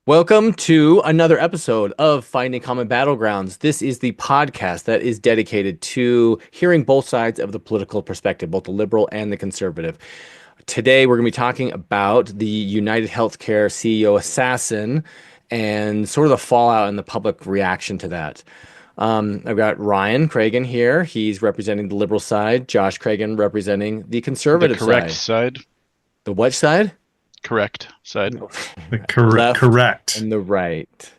Welcome to another episode of Finding Common Battlegrounds. This is the podcast that is dedicated to hearing both sides of the political perspective, both the liberal and the conservative. Today, we're going to be talking about the United Healthcare CEO assassin and sort of the fallout and the public reaction to that. I've got Ryan Cragen here. He's representing the liberal side. Josh Cragen representing the conservative The correct side. The what side? Correct side. The Left correct. and the right.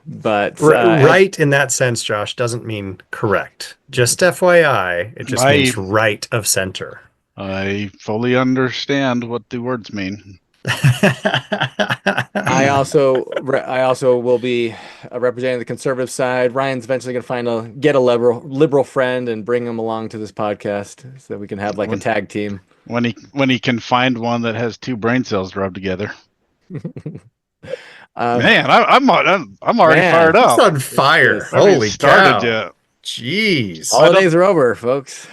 But right in that sense, Josh, doesn't mean correct. Just FYI, it just means right of center. I fully understand what the words mean. I also will be representing the conservative side. Ryan's eventually going to get a liberal friend and bring him along to this podcast so that we can have like a tag team. When he can find one that has two brain cells rubbed together. Man, I'm already fired up. It's on fire. Holy cow. Yet. Jeez. Holidays are over, folks.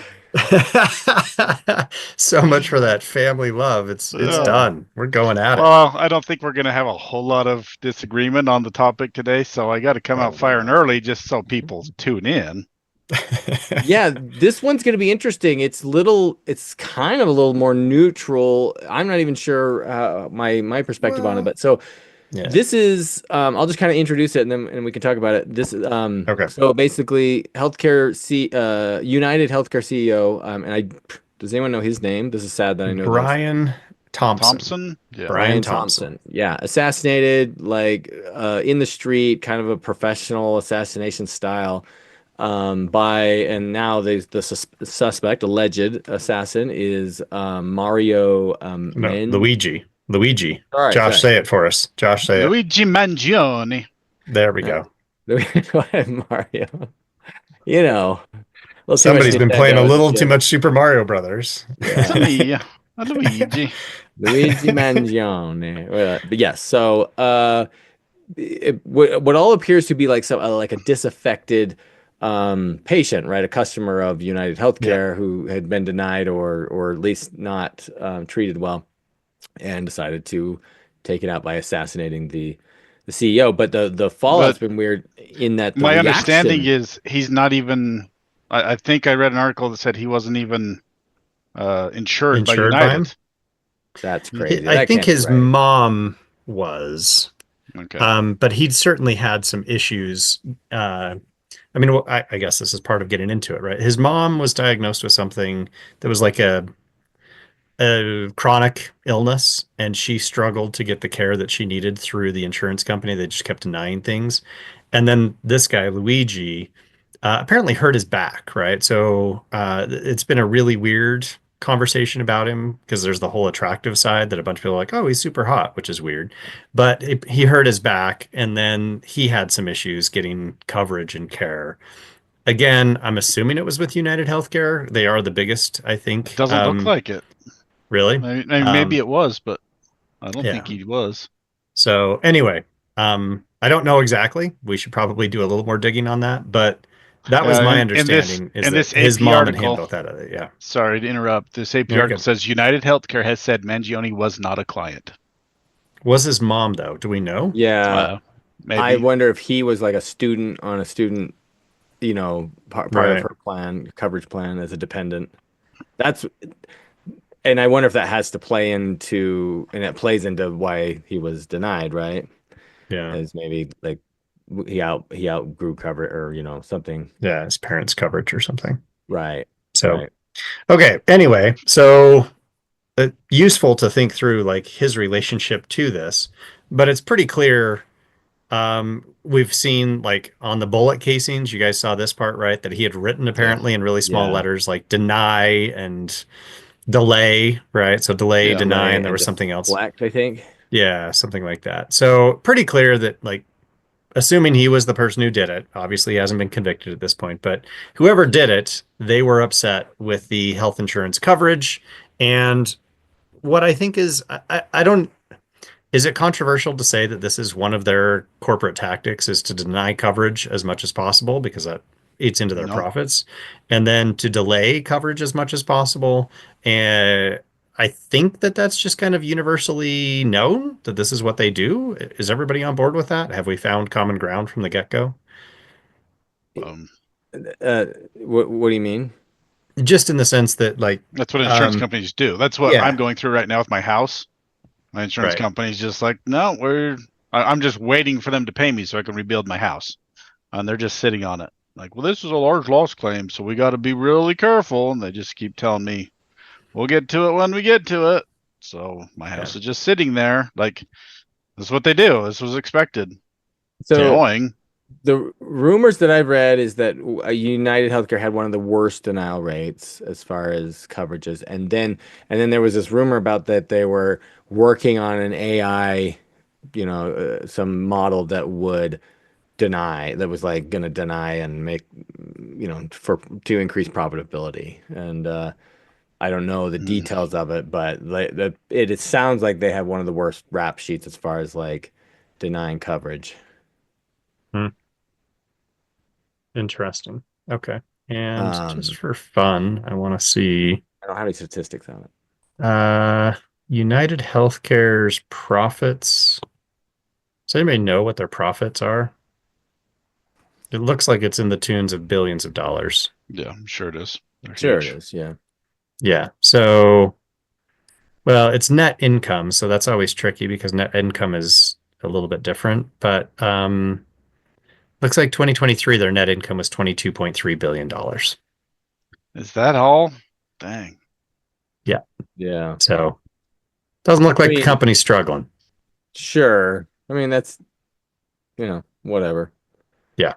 So much for that family love. It's done. We're going at it. Well, I don't think we're going to have a whole lot of disagreement on the topic today, so I got to come out firing early just so people tune in. Yeah, this one's going to be interesting. It's kind of a little more neutral. I'm not even sure my perspective on it, but so yeah. This is I'll just kind of introduce it and we can talk about it. This is okay. So basically United Healthcare CEO and does anyone know his name? This is sad that I know Brian Thompson. Yeah. Brian Thompson. Yeah, assassinated like in the street, kind of a professional assassination style. And now the suspect, alleged assassin, is Mario Luigi. All right, Josh, say it for us. Josh, say Luigi Mangione. There we go. Go ahead, Mario. You know, somebody's been playing a little too much Super Mario Brothers. Yeah. Luigi Mangione. But yes, so what all appears to be like a disaffected patient, right? A customer of United Healthcare who had been denied or at least not treated well, and decided to take it out by assassinating the CEO. But the fallout's been weird in that my understanding is he's not even. I think I read an article that said he wasn't even insured by United. By him? That's crazy. I think his mom was. Okay. But he'd certainly had some issues. I guess this is part of getting into it, right? His mom was diagnosed with something that was like a chronic illness, and she struggled to get the care that she needed through the insurance company. They just kept denying things. And then this guy, Luigi, apparently hurt his back, right? So it's been a really weird conversation about him because there's the whole attractive side that a bunch of people are like, oh, he's super hot, which is weird. But he hurt his back, and then he had some issues getting coverage and care. Again, I'm assuming it was with United Healthcare. They are the biggest, I think. Doesn't look like it. Really? Maybe it was, but I don't think he was. So anyway, I don't know exactly. We should probably do a little more digging on that, but that was my understanding. His mom and him both had it. Yeah. Sorry to interrupt. This AP article says United Healthcare has said Mangione was not a client. Was his mom though? Do we know? Yeah. Maybe. I wonder if he was like a student on a student, part of her coverage plan as a dependent. And I wonder if that has to play into, and it plays into why he was denied, right? Yeah. As maybe like he outgrew coverage or something. Yeah, his parents' coverage or something. Right. So, right. Okay. Anyway, so useful to think through like his relationship to this, but it's pretty clear. We've seen like on the bullet casings, you guys saw this part, right? That he had written apparently in really small letters, like deny and delay, right? So delay, deny, and there was something else. Black, I think. Yeah, something like that. So pretty clear that like, assuming he was the person who did it, obviously he hasn't been convicted at this point, but whoever did it, they were upset with the health insurance coverage. And what I think is, is it controversial to say that this is one of their corporate tactics is to deny coverage as much as possible because that eats into their profits, and then to delay coverage as much as possible? And I think that that's just kind of universally known that this is what they do. Is everybody on board with that? Have we found common ground from the get-go? Um, What do you mean? Just in the sense that, like, that's what insurance companies do. That's what I'm yeah, going through right now with my house. My insurance right. company's just like, no, I'm just waiting for them to pay me so I can rebuild my house. And they're just sitting on it. Like, well, this is a large loss claim, so we got to be really careful. And they just keep telling me, we'll get to it when we get to it. So my Yeah. house is just sitting there. Like, this is what they do. This was expected. It's So annoying. the rumors that I've read is that United Healthcare had one of the worst denial rates as far as coverages, and then there was this rumor about that they were working on an AI, some model that would deny, that was like going to deny and make, for to increase profitability. And I don't know the Mm. details of it, but it sounds like they have one of the worst rap sheets as far as like denying coverage. Hmm. Interesting. Okay. And just Um, for fun, I want to see I don't have any statistics on it. uh United Healthcare's profits. Does anybody know what their profits are? It looks like it's in the tunes of billions of dollars. Yeah, I'm sure it is. They're Sure it huge. is, yeah. Yeah. So, well, it's net income, so that's always tricky because net income is a little bit different. But looks like 2023, their net income was $22.3 billion. Is that all? Dang. Yeah. Yeah. So doesn't look I like the mean, company's struggling. sure. I mean, that's, whatever. Yeah.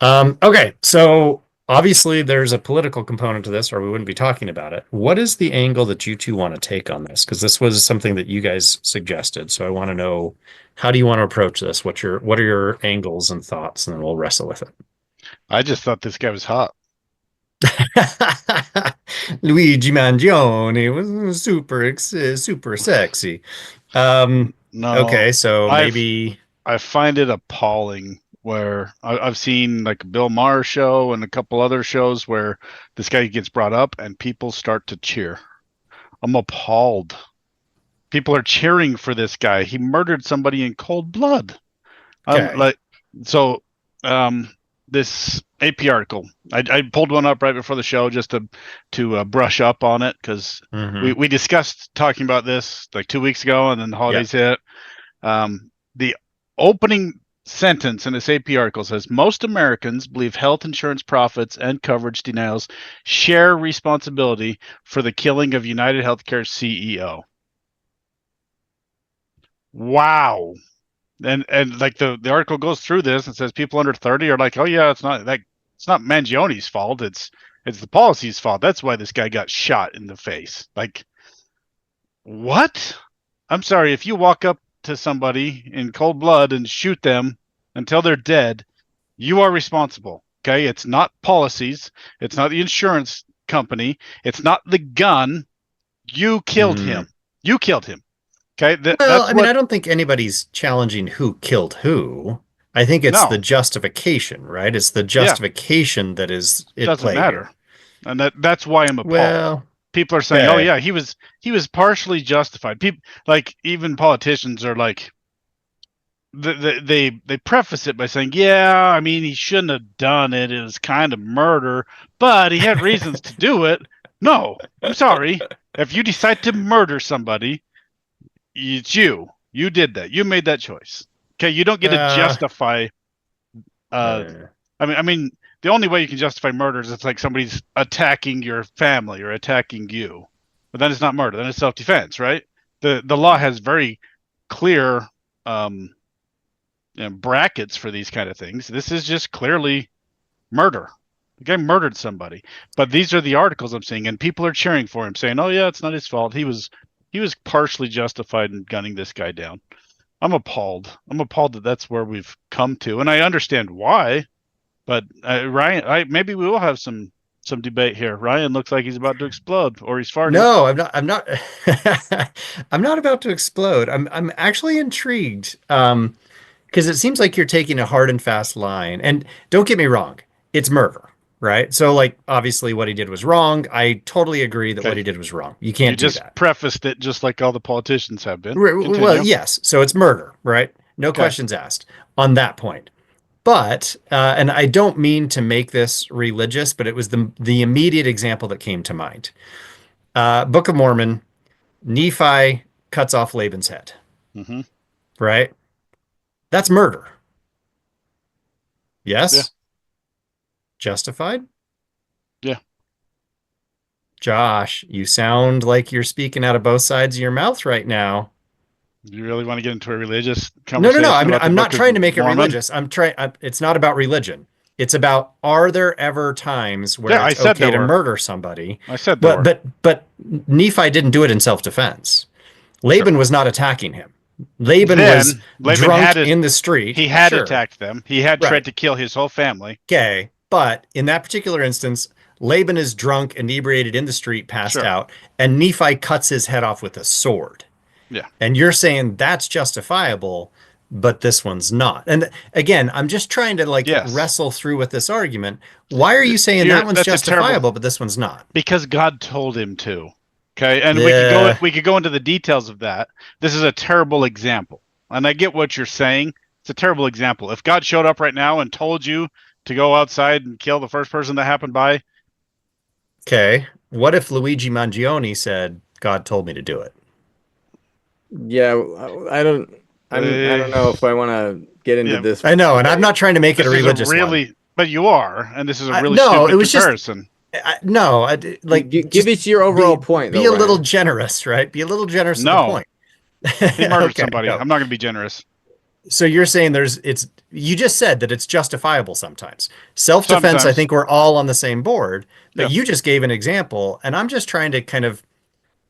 Okay. So obviously there's a political component to this, or we wouldn't be talking about it. What is the angle that you two want to take on this? Because this was something that you guys suggested. So I want to know, how do you want to approach this? What are your angles and thoughts? And then we'll wrestle with it. I just thought this guy was hot. Luigi Mangione was super sexy. Um, No, okay, so I've maybe I find it appalling where I've seen like a Bill Maher show and a couple other shows where this guy gets brought up and people start to cheer. I'm appalled. People are cheering for this guy. He murdered somebody in cold blood. I'm okay. like, so, um, this AP article, I pulled one up right before the show just to brush up on it because we Hmm. we discussed talking about this like 2 weeks ago, and then the Yeah. holidays hit. The opening sentence in this AP article says most Americans believe health insurance profits and coverage denials share responsibility for the killing of United Healthcare's CEO. Wow. And like the article goes through this and says people under 30 are like, oh yeah, it's not Mangione's fault. It's the policy's fault. That's why this guy got shot in the face. Like, what? I'm sorry, if you walk up to somebody in cold blood and shoot them until they're dead, you are responsible. Okay? It's not policies, it's not the insurance company, it's not the gun. You killed Mm. him. You killed him. Okay? Well, That's I mean, what. I don't think anybody's challenging who killed who. I think it's the No. justification, right? It's the Yeah, justification that is at doesn't play matter. here. And that's why I'm appalled. Well, People are saying, "Oh okay. yeah, he was partially justified." People like even politicians are like they preface it by saying, "Yeah, I mean he shouldn't have done it. It was kind of murder, but he had reasons to do it." No, I'm sorry. If you decide to murder somebody, it's you. You did that. You made that choice. Okay, you don't get to Uh, justify uh uh, I mean, the only way you can justify murder is it's like somebody's attacking your family or attacking you, but then it's not murder. Then it's self-defense, right? The law has very clear um, brackets for these kind of things. This is just clearly murder. The guy murdered somebody, but these are the articles I'm seeing, and people are cheering for him, saying, "Oh yeah, it's not his fault. He was partially justified in gunning this guy down." I'm appalled. I'm appalled that that's where we've come to, and I understand why. But Ryan, maybe we will have some debate here. Ryan looks like he's about to explode, or he's farting. no, I'm not. I'm not. I'm not about to explode. I'm actually intrigued. Because it seems like you're taking a hard and fast line. And don't get me wrong, it's murder. right? So like obviously what he did was wrong. I totally agree that what Okay. he did was wrong. You You can't do just that. prefaced it just like all the politicians have been. Well, Continue. yes. So it's murder, right? No Okay. questions asked on that point. But and I don't mean to make this religious, but it was the immediate example that came to mind. Book of Mormon, Nephi cuts off Laban's head, Hmm. right? That's murder. Yeah. Yes? Justified? Yeah. Josh, you sound like you're speaking out of both sides of your mouth right now. You really want to get into a religious No, no, no. conversation about the I'm not Book of trying to make it Mormon? religious. It's not about religion. It's about, are there ever times where Yeah, I it's said okay there to were. murder somebody? I said there were. But Nephi didn't do it in self-defense. Sure. Laban was not attacking him. Laban was Then Laban drunk had it. in the street. He had Sure. attacked them. He had Right. tried to kill his whole family. Okay. But in that particular instance, Laban is drunk, inebriated in the street, passed Sure. out, and Nephi cuts his head off with a sword. Yeah. And you're saying that's justifiable, but this one's not. And again, I'm just trying to like Yes. wrestle through with this argument. Why are you saying You're- that one's that's a terrible- justifiable, but this one's not? Because God told him to. Okay, and Yeah. we could go into the details of that. This is a terrible example, and I get what you're saying. It's a terrible example. If God showed up right now and told you to go outside and kill the first person that happened by, Okay. What if Luigi Mangione said, God told me to do it? Yeah, I don't know if I want to get into Yeah. this. I know, and I'm not trying to make it this a is religious a really, but you are, and this is a really no, stupid it was just- comparison. No, like Give just it your overall point. be though, a little Ryan. generous, right? Be a little generous to the No. point. He murdered Okay, somebody. go. I'm not going to be generous. So you're saying you just said that it's justifiable sometimes. Self-defense, I Sometimes. think we're all on the same board, but Yeah. you just gave an example, and I'm just trying to kind of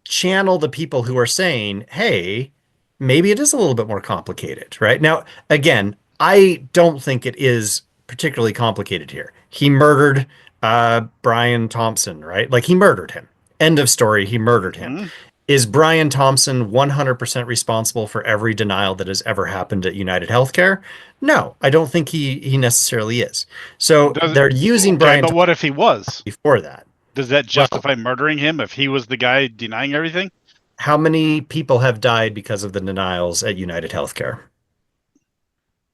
channel the people who are saying, hey, maybe it is a little bit more complicated, right? Now, again, I don't think it is particularly complicated here. He murdered Brian Thompson, right? Like he murdered him. End of story. He murdered him. Mhm. Is Brian Thompson 100% responsible for every denial that has ever happened at United Healthcare? No, I don't think he necessarily is. So they're using Okay, Brian but Thompson what if he was? before that. Does that justify murdering him if he was the guy denying everything? How many people have died because of the denials at United Healthcare?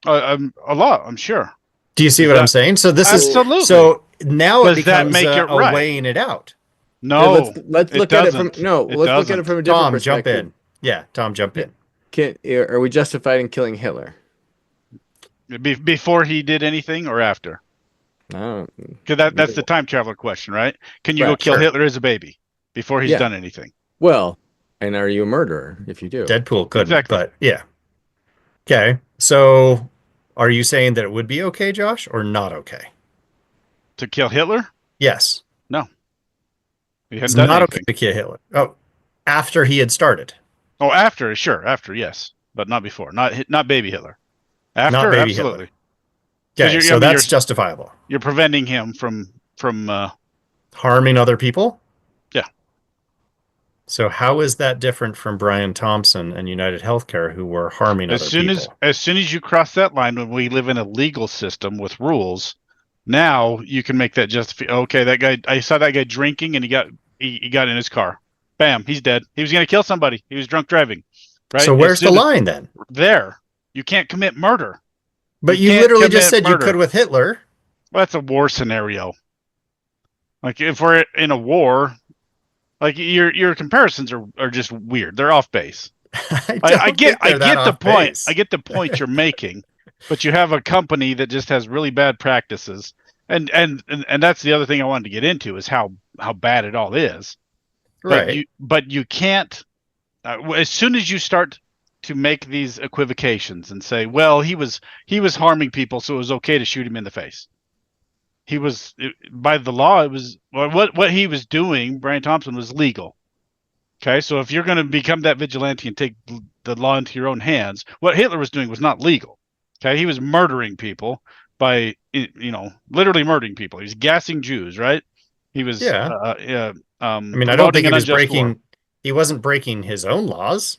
A lot, I'm sure. Do you see Is what I'm that- saying? So this Absolutely. is so now it Does that becomes make it a right? weighing it out. No, let's it look at it from doesn't. no. It Let's look at doesn't. it from a different Tom, jump perspective. in. Yeah, Tom, jump in. Are we justified in killing Hitler? Before he did anything or after? I don't. Because that's the time traveler question, right? Can you go Right, kill sure. Hitler as a baby before he's Yeah. done anything? Well, and are you a murderer if you do? Deadpool couldn't, Exactly. but yeah. Okay, so are you saying that it would be okay, Josh, or not okay? To kill Hitler? Yes, He it's hadn't done not okay anything. to kill Hitler. Oh, after he had started, Oh, after, sure, after, yes, but not before. Not baby Hitler. After, Not baby absolutely. Hitler. 'Cause Okay, you're- so I mean, that's you're- justifiable. You're preventing him from Harming other people? Yeah. So how is that different from Brian Thompson and United Healthcare, who were harming as other soon people? as soon as you cross that line when we live in a legal system with rules, now you can make that okay, that guy, I saw that guy drinking and he got in his car. Bam, he's dead. He was going to kill somebody. He was drunk driving. Right? So As where's the soon as- line then? There. You can't commit murder. But You you can't literally just commit said you murder. could with Hitler. Well, that's a war scenario. Like if we're in a war, like your comparisons are just weird. They're off base. I get the point. I get the point you're making, but you have a company that just has really bad practices, and that's the other thing I wanted to get into is how bad it all is. Right. But you can't. As soon as you start to make these equivocations and say, well, he was harming people, so it was okay to shoot him in the face. He was by the law. It was what he was doing. Brian Thompson was legal. Okay, so if you're going to become that vigilante and take the law into your own hands, what Hitler was doing was not legal. Okay, he was murdering people by literally murdering people. He was gassing Jews, right? He was I mean, I don't think he was breaking. He wasn't breaking his own laws.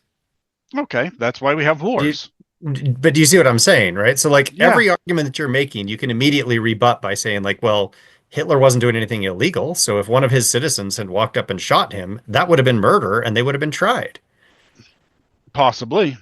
Okay, that's why we have wars. But do you see what I'm saying, right? So like Yeah. every argument that you're making, you can immediately rebut by saying like, well, Hitler wasn't doing anything illegal. So if one of his citizens had walked up and shot him, that would have been murder and they would have been tried. Possibly.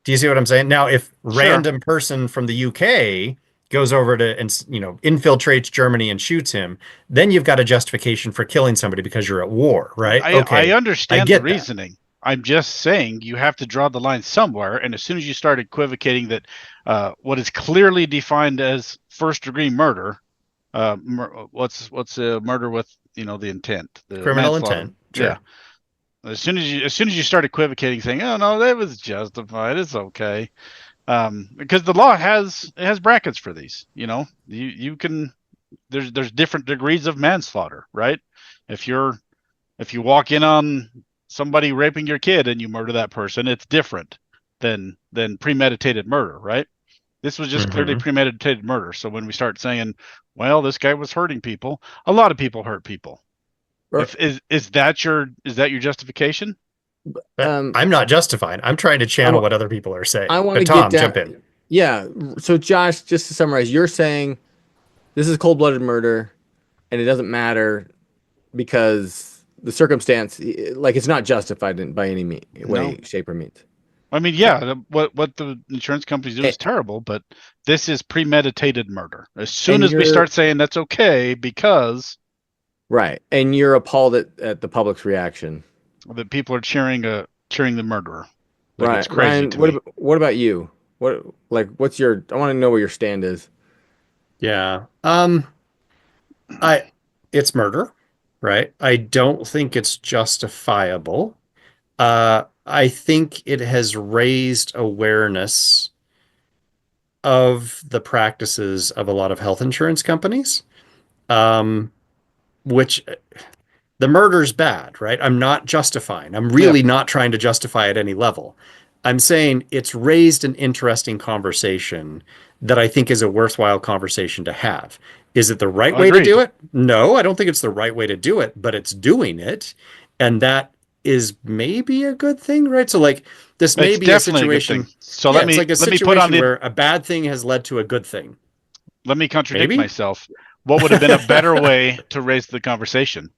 Do you see what I'm saying? Now, if Sure. random person from the UK goes over to and infiltrates Germany and shoots him, then you've got a justification for killing somebody because you're at war, right? I Okay, I understand the get that. reasoning. I'm just saying you have to draw the line somewhere, and as soon as you start equivocating that what is clearly defined as first degree murder, what's murder with the intent, the Criminal manslaughter. intent, Yeah. sure. As soon as you start equivocating, saying, "Oh no, that was justified. It's okay," because the law has brackets for these. You can there's different degrees of manslaughter, right? If you walk in on somebody raping your kid and you murder that person, it's different than premeditated murder, right? This was just clearly Mhm. premeditated murder. So when we start saying, well, this guy was hurting people, a lot of people hurt people. Or, If is that your justification? um, I'm not justified. I'm trying to I channel want what other people are I saying. want to But get Tom, jump in. down. Yeah. So Josh, just to summarize, you're saying this is cold-blooded murder, and it doesn't matter because the circumstance, like it's not justified in, by any No. way, shape, or means. I mean, yeah, what the insurance companies do A- is terrible, but this is premeditated murder. As soon And as we you're start saying that's okay because right, and you're appalled at the public's reaction. that people are cheering the murderer. Like it's Right, crazy Ryan, to me. what about you? What's your? I want to know what your stand is. Yeah. I it's murder, right? I don't think it's justifiable. I think it has raised awareness of the practices of a lot of health insurance companies, um, which the murder's bad, right? I'm not justifying. I'm Yeah, really not trying to justify at any level. I'm saying it's raised an interesting conversation that I think is a worthwhile conversation to have. Is it the right way to do agreed. it? No, I don't think it's the right way to do it, but it's doing it. And that is maybe a good thing, right? So, like, this may It's be a definitely a good thing. situation. So Yeah, let it's me like a let me put on situation the where a bad thing has led to a good thing. let me contradict Maybe? myself. What would have been a better way to raise the conversation?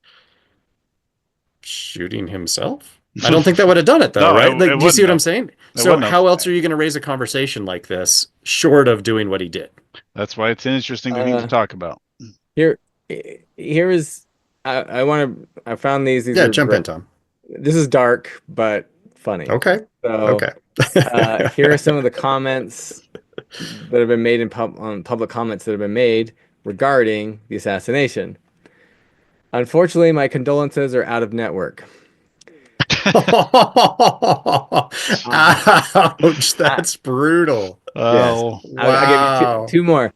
Shooting himself? I don't think that would have done it though, No, right? Like, it do you see wouldn't what I'm have. saying? It So wouldn't have. how else are you going to raise a conversation like this short of doing what he did? That's why it's an interesting thing to Uh, talk about. here, here is. I want to. I found these. These Yeah, are. jump in, Tom. This is dark but funny. Okay. So, Okay. here are some of the comments that have been made on public comments that have been made regarding the assassination. Unfortunately, my condolences are out of network. Ouch, I, that's brutal. yes, Oh, I'll give you Wow. two more.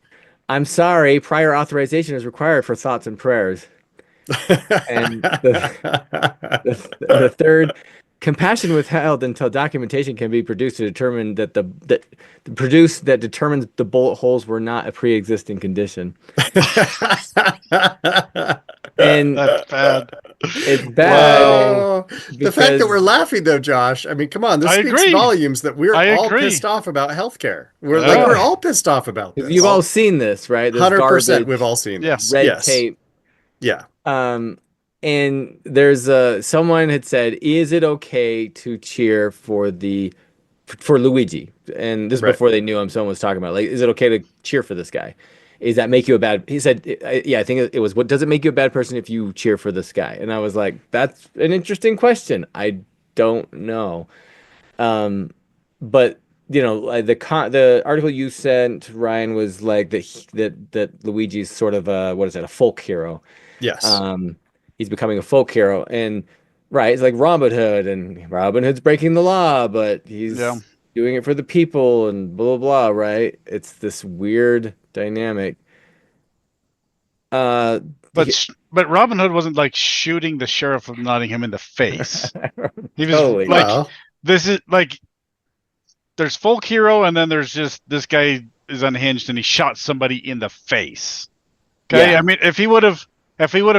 I'm sorry, prior authorization is required for thoughts and prayers. And the third, compassion withheld until documentation can be produced to determine that that determines the bullet holes were not a pre-existing condition. And that's bad. it's bad Oh, the fact that because we're laughing though, Josh, I mean, come on, this I speaks agree. volumes that we're I all agree. pissed off about healthcare. Yeah. We're all pissed off about you've this. all seen this, right? This 100% we've garbage, all seen Yeah. this. red Yes. tape. Yeah. Um, and there's someone had said, "Is it okay to cheer for Luigi?" And this is Right. before they knew him. Someone was talking about like, "Is it okay to cheer for this guy? Is that make you a bad?" He said, "Yeah, I think it was. What does it make you a bad person if you cheer for this guy?" And I was like, "That's an interesting question. I don't know." Um, but the article you sent, Ryan, was like that Luigi's sort of a what is it, a folk hero. Yes. Um, he's becoming a folk hero, and right, it's like Robin Hood, and Robin Hood's breaking the law, but Yeah. he's doing it for the people, and blah blah blah. Right? It's this weird dynamic. Uh, But Robin Hood wasn't like shooting the sheriff of Nottingham in the face. He was totally. like, Well, this is like, there's folk hero, and then there's just this guy is unhinged, and he shot somebody in the face. Okay, Yeah. I mean, if he would have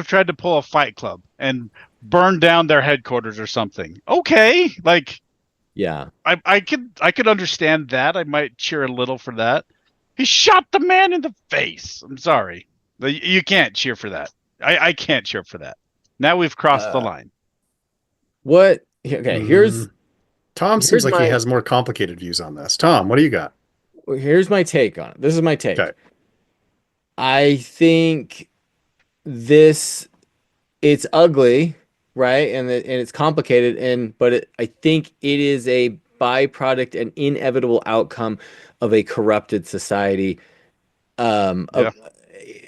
tried to pull a Fight Club and burn down their headquarters or something, okay, like Yeah. I could understand that. I might cheer a little for that. He shot the man in the face. I'm sorry. You can't cheer for that. I can't cheer for that. Now we've crossed the Uh, line. what? Okay, Tom seems here's like he my has more complicated views on this. Tom, what do you got? here's my take on it. This is my take. Okay. I think this it's ugly, right? And it's complicated but I think it is a byproduct and inevitable outcome of a corrupted society. Yeah.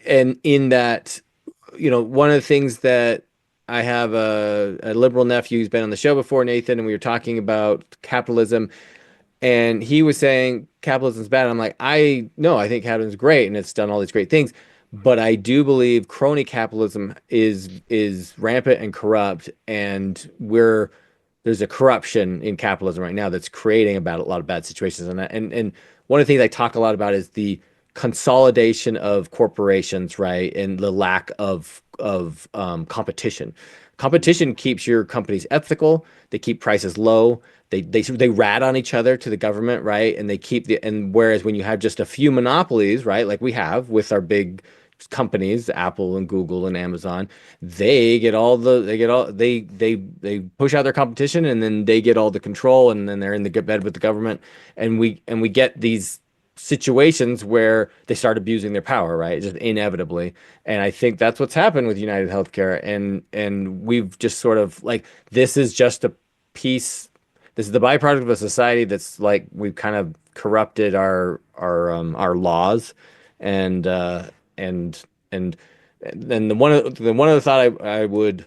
And in that, one of the things that I have a liberal nephew who's been on the show before, Nathan, and we were talking about capitalism, and he was saying capitalism's bad. I'm like, I think capitalism's great and it's done all these great things. But I do believe crony capitalism is rampant and corrupt, and there's a corruption in capitalism right now that's creating about a lot of bad situations. And one of the things I talk a lot about is the consolidation of corporations, right, and the lack of competition. Competition keeps your companies ethical. They keep prices low. They rat on each other to the government, right? And they keep and whereas when you have just a few monopolies, right, like we have with our big companies, Apple and Google and Amazon, they push out their competition, and then they get all the control, and then they're in the bed with the government, and we get these situations where they start abusing their power, right? Just inevitably. And I think that's what's happened with United Healthcare. And we've just sort of like, this is just a piece. This is the byproduct of a society that's like, we've kind of corrupted our laws. And and and then the one other thought I would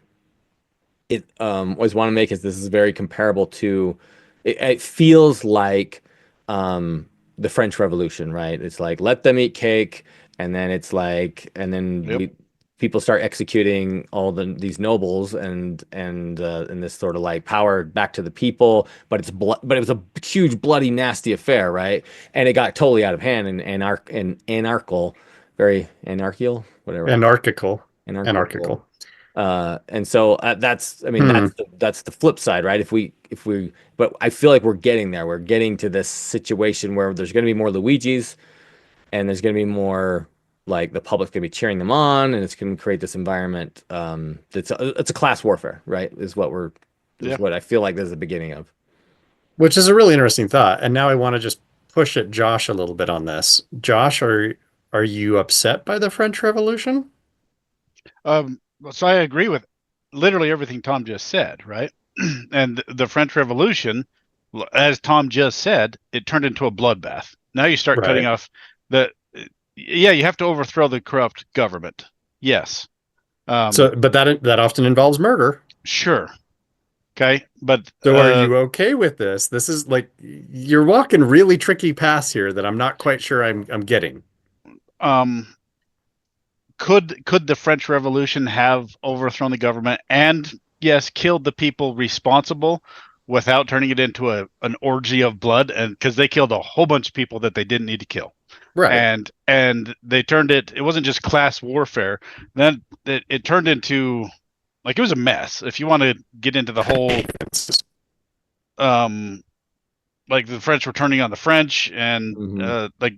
always want to make is this is very comparable to it feels like the French Revolution, right? It's like let them eat cake, and then it's like and then Yep. people start executing all these nobles and this sort of like power back to the people, but but it was a huge bloody nasty affair, right? And it got totally out of hand and anarchical, very anarchical, whatever, Anarchical. anarchical. Anarchical. And so that's, I mean, Hmm. that's the flip side, right? But I feel like we're getting there. We're getting to this situation where there's going to be more Luigis, and there's going to be more like the public's going to be cheering them on, and it's going to create this environment. It's a class warfare, right? Is Yeah. what I feel like this is the beginning of. Which is a really interesting thought. And now I want to just push at Josh a little bit on this. Josh, are you upset by the French Revolution? So I agree with literally everything Tom just said, right? And the French Revolution, as Tom just said, it turned into a bloodbath. Now you start cutting Right. off the. Yeah, you have to overthrow the corrupt government. Yes. So, but that often involves murder. Sure. Okay, but So are you okay with this? This is like you're walking really tricky paths here that I'm not quite sure I'm getting. um, could the French Revolution have overthrown the government and yes, killed the people responsible without turning it into an orgy of blood? And because they killed a whole bunch of people that they didn't need to kill, Right. and they turned it. It wasn't just class warfare. Then it turned into like it was a mess. If you want to get into the whole um like the French were turning on the French and Hmm. like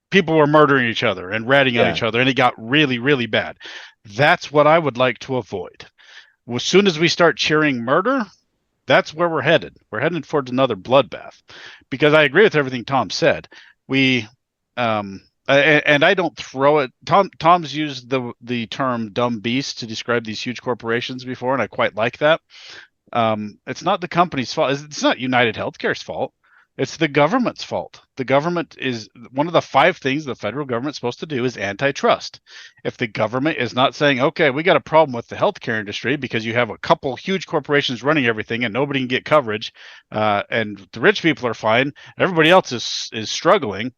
people were murdering each other and ratting on Yeah. each other, and it got really, really bad. That's what I would like to avoid. As soon as we start cheering murder, that's where we're headed. We're heading towards another bloodbath. Because I agree with everything Tom said. We, and I don't throw it. Tom's used the term "dumb beast" to describe these huge corporations before, and I quite like that. It's not the company's fault. It's not United Healthcare's fault. It's the government's fault. The government is one of the 5 things the federal government's supposed to do is antitrust. If the government is not saying, okay, we got a problem with the healthcare industry because you have a couple huge corporations running everything and nobody can get coverage, and the rich people are fine, everybody else is struggling.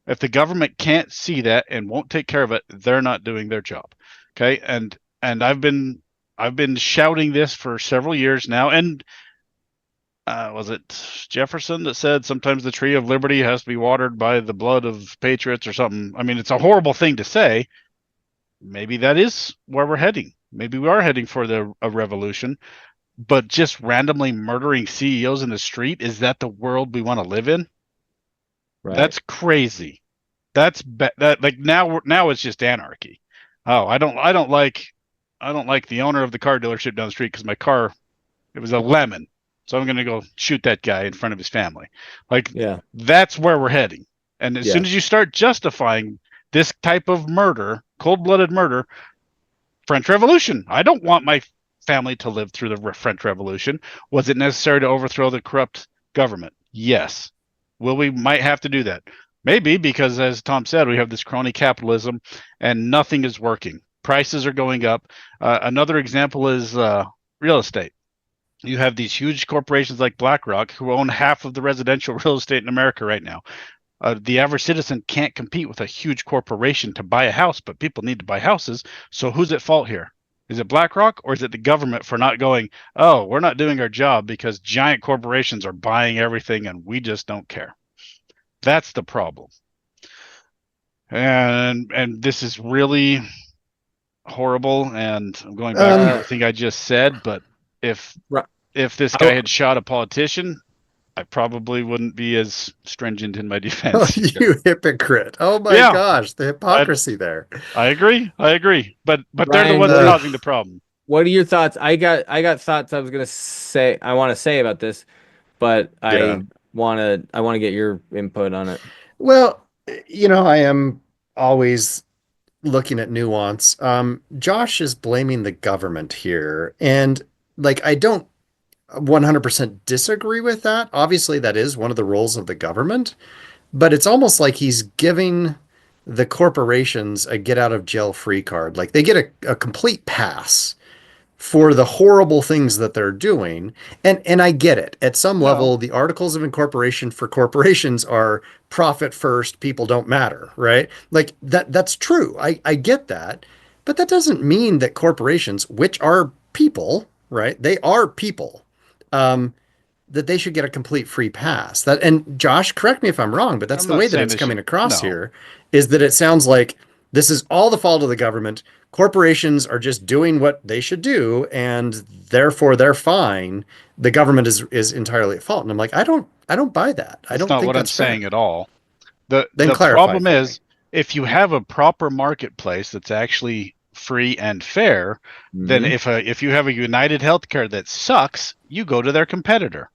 If the government can't see that and won't take care of it, they're not doing their job. Okay, and I've been shouting this for several years now, and was it Jefferson that said sometimes the tree of liberty has to be watered by the blood of patriots or something? I mean, it's a horrible thing to say. Maybe that is where we're heading. Maybe we are heading for a revolution, but just randomly murdering CEOs in the street, is that the world we want to live in? Right. That's crazy. That like now it's just anarchy. Oh, I don't like the owner of the car dealership down the street because my car, it was a lemon. So I'm going to go shoot that guy in front of his family. Like, Yeah. that's where we're heading. And as soon Yeah. as you start justifying this type of murder, cold-blooded murder, French Revolution. I don't want my family to live through the French Revolution. Was it necessary to overthrow the corrupt government? Yes. Will we might have to do that? Maybe, because as Tom said, we have this crony capitalism and nothing is working. Prices are going up. Another example is real estate. You have these huge corporations like BlackRock who own half of the residential real estate in America right now. The average citizen can't compete with a huge corporation to buy a house, but people need to buy houses. So who's at fault here? Is it BlackRock or is it the government for not going, oh, we're not doing our job because giant corporations are buying everything and we just don't care? That's the problem. And this is really horrible. And I'm going back to everything I just said. But if this guy had shot a politician, I probably wouldn't be as stringent in my defense. You hypocrite. Oh my gosh, the hypocrisy there. I agree. But Ryan, they're the ones causing the problem. What are your thoughts? I got thoughts I want to say about this, but I want to get your input on it. Well, I am always looking at nuance. Josh is blaming the government here, and like I don't 100% disagree with that. Obviously, that is one of the roles of the government, but it's almost like he's giving the corporations a get out of jail free card. Like they get a complete pass for the horrible things that they're doing. And I get it. At some level, the articles of incorporation for corporations are profit first, people don't matter, right? Like that's true. I get that. But that doesn't mean that corporations, which are people, right? They are people. That they should get a complete free pass. And Josh, correct me if I'm wrong, but that's the way that it's coming across here, is that it sounds like this is all the fault of the government. Corporations are just doing what they should do, and therefore they're fine. The government is entirely at fault. And I'm like, I don't buy that. I don't think that's not what I'm saying at all. The clarify problem is, if you have a proper marketplace that's actually free and fair, then if you have a United Healthcare that sucks, you go to their competitor.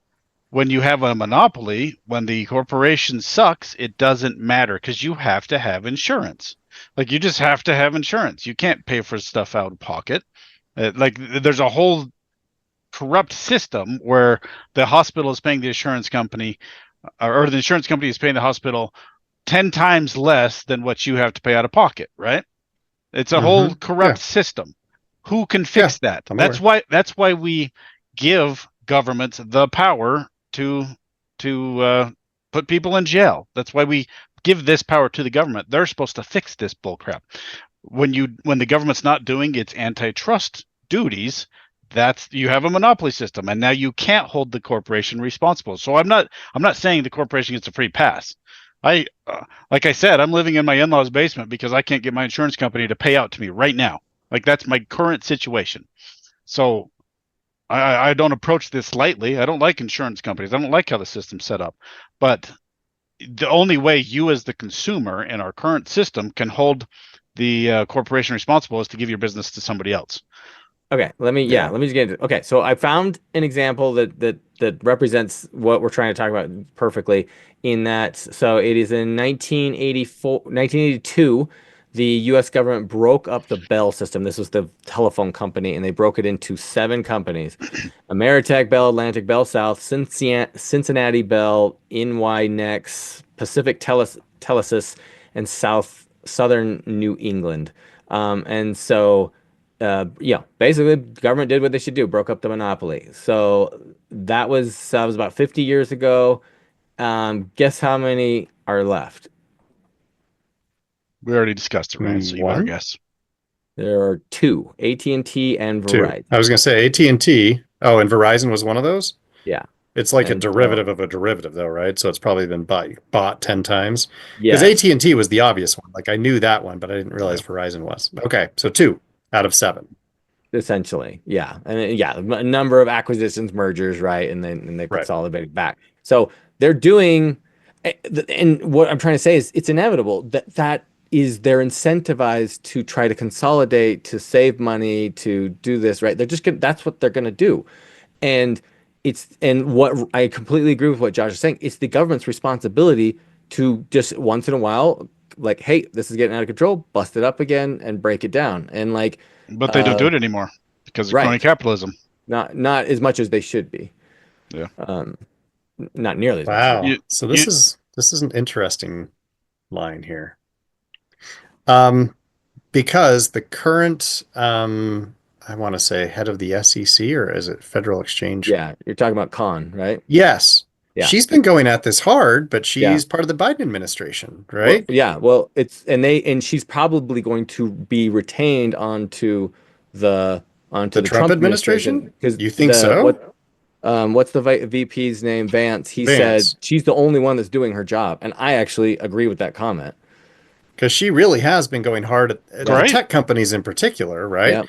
When you have a monopoly, when the corporation sucks, it doesn't matter because you have to have insurance. Like, you just have to have insurance. You can't pay for stuff out of pocket. Like, there's a whole corrupt system where the hospital is paying the insurance company, or the insurance company is paying the hospital 10 times less than what you have to pay out of pocket, right? It's a whole corrupt system. Who can fix that? That's why we give governments the power to put people in jail. That's why we give this power to the government. They're supposed to fix this bullcrap. When the government's not doing its antitrust duties, you have a monopoly system, and now you can't hold the corporation responsible. So I'm not saying the corporation gets a free pass. Like I said, I'm living in my in-laws' basement because I can't get my insurance company to pay out to me right now. Like, that's my current situation. So I don't approach this lightly. I don't like insurance companies. I don't like how the system's set up. But the only way you as the consumer in our current system can hold the corporation responsible is to give your business to somebody else. Okay, let me just get into it. Okay, so I found an example that represents what we're trying to talk about perfectly in that. So it is in 1982, the U.S. government broke up the Bell system. This was the telephone company, and they broke it into 7 companies: Ameritech Bell, Atlantic Bell South, Cincinnati Bell, NY Nex, Pacific Telesis, and Southern New England. And so, basically, the government did what they should do: broke up the monopoly. So that was about 50 years ago. Guess how many are left? We already discussed it, right? So you better guess. There are 2, AT&T and Verizon. I was going to say AT&T. Oh, and Verizon was one of those? Yeah. It's like a derivative of a derivative, though, right? So it's probably been bought 10 times. Yeah. Because AT&T was the obvious one. Like, I knew that one, but I didn't realize Verizon was. Okay, so 2 out of 7. Essentially, yeah. And a number of acquisitions, mergers, right? And they consolidated back. So they're doing, and what I'm trying to say is it's inevitable that is they're incentivized to try to consolidate, to save money, to do this, right? They're just gonna, that's what they're going to do. And and what I completely agree with what Josh is saying. It's the government's responsibility to just once in a while, like, hey, this is getting out of control, bust it up again and break it down. And like, But they don't do it anymore because of crony right. capitalism. Not as much as they should be. Yeah. Not nearly as much. Wow. So this is an interesting line here. Because the current I want to say head of the SEC, or is it Federal Exchange? Yeah, you're talking about Khan, right? Yes. Yeah. She's been going at this hard, but she's Yeah. part of the Biden administration, right? Well, yeah. Well, and she's probably going to be retained onto the Trump administration. because You think so? What's the VP's name? Vance. He Vance. said she's the only one that's doing her job, and I actually agree with that comment. Because she really has been going hard at Right. tech companies in particular, right?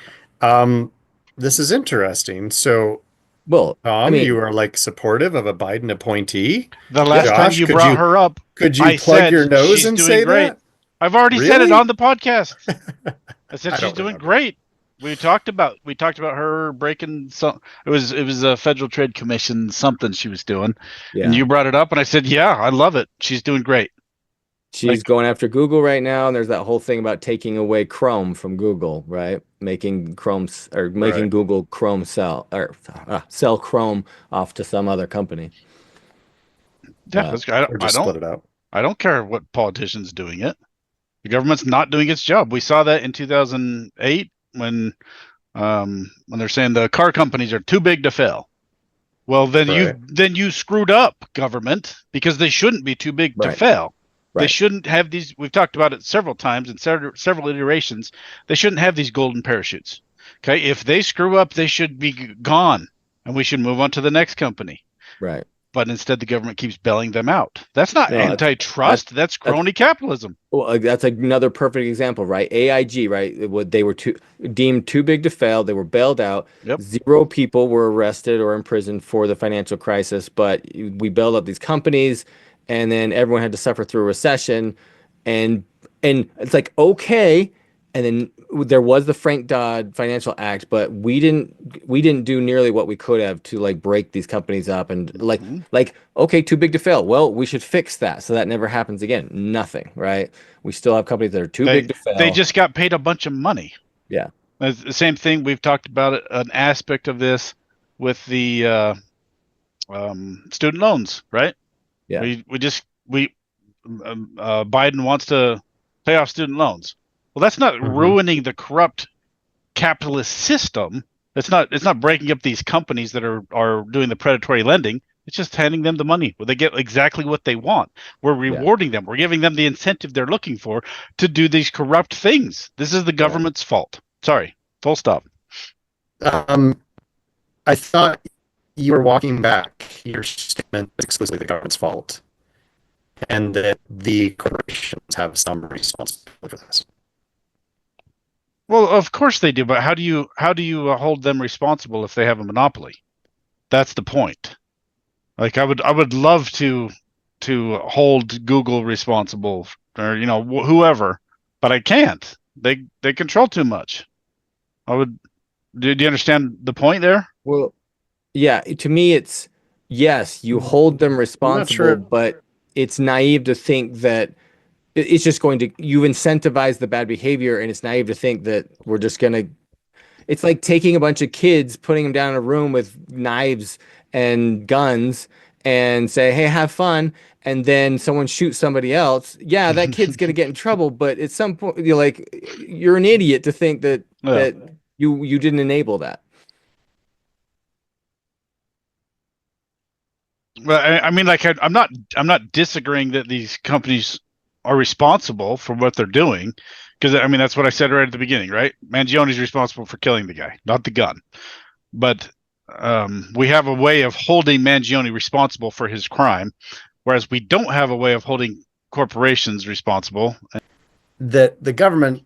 This is interesting. So, Well, Tom, I mean, you are like supportive of a Biden appointee? The last time Josh, you could brought you- her up, Could you I plug said your nose she's and doing say great. that? I've already said it Really? on the podcast. I said I she's don't doing remember. great. We talked about her breaking some. It was a Federal Trade Commission something she was doing, and you brought it up, and I said, yeah, I love it. She's doing great. she's going after Google right now, and there's that whole thing about taking away Chrome from Google, right? Making Right. Google Chrome sell Chrome off to some other company. Yeah, I Or just split it out. I don't care what politician's doing it. The government's not doing its job. We saw that in 2008 when they're saying the car companies are too big to fail. Well, then you screwed up, government, because they shouldn't be too big to fail. They shouldn't have these. We've talked about it several times in several iterations. They shouldn't have these golden parachutes. Okay, if they screw up, they should be gone, and we should move on to the next company. Right. But instead, the government keeps bailing them out. That's not antitrust. That's crony capitalism. Well, that's another perfect example, right? AIG, right? They were deemed too big to fail. They were bailed out. Yep. 0 people were arrested or imprisoned for the financial crisis, but we bailed out these companies, and then everyone had to suffer through a recession, and it's like, okay. And then there was the Frank Dodd Financial Act, but we didn't do nearly what we could have to like break these companies up and like okay, too big to fail. Well, we should fix that so that never happens again. Nothing, right? We still have companies that are too big to fail. They just got paid a bunch of money. Yeah. It's the same thing. We've talked about it, an aspect of this with the student loans, right? Yeah. Biden wants to pay off student loans. Well, that's not ruining the corrupt capitalist system. It's not breaking up these companies that are doing the predatory lending. It's just handing them the money where they get exactly what they want. We're rewarding them. We're giving them the incentive they're looking for to do these corrupt things. This is the government's fault. Sorry. Full stop. I thought you were walking back your statement that's exclusively the government's fault, and that the corporations have some responsibility for this. Well, of course they do, but how do you hold them responsible if they have a monopoly? That's the point. Like I would love to hold Google responsible, or whoever, but I can't. They control too much. Do you understand the point there? Well, yeah, to me it's yes, you hold them responsible, but it's naive to think that it's just you incentivize the bad behavior, and it's naive to think that we're just going to, it's like taking a bunch of kids, putting them down in a room with knives and guns and say, hey, have fun. And then someone shoots somebody else. Yeah, that kid's going to get in trouble. But at some point, you're an idiot to think that you didn't enable that. Well, I mean, like I'm not disagreeing that these companies are responsible for what they're doing, because I mean that's what I said right at the beginning, right? Mangione's responsible for killing the guy, not the gun. But we have a way of holding Mangione responsible for his crime, whereas we don't have a way of holding corporations responsible. That the government,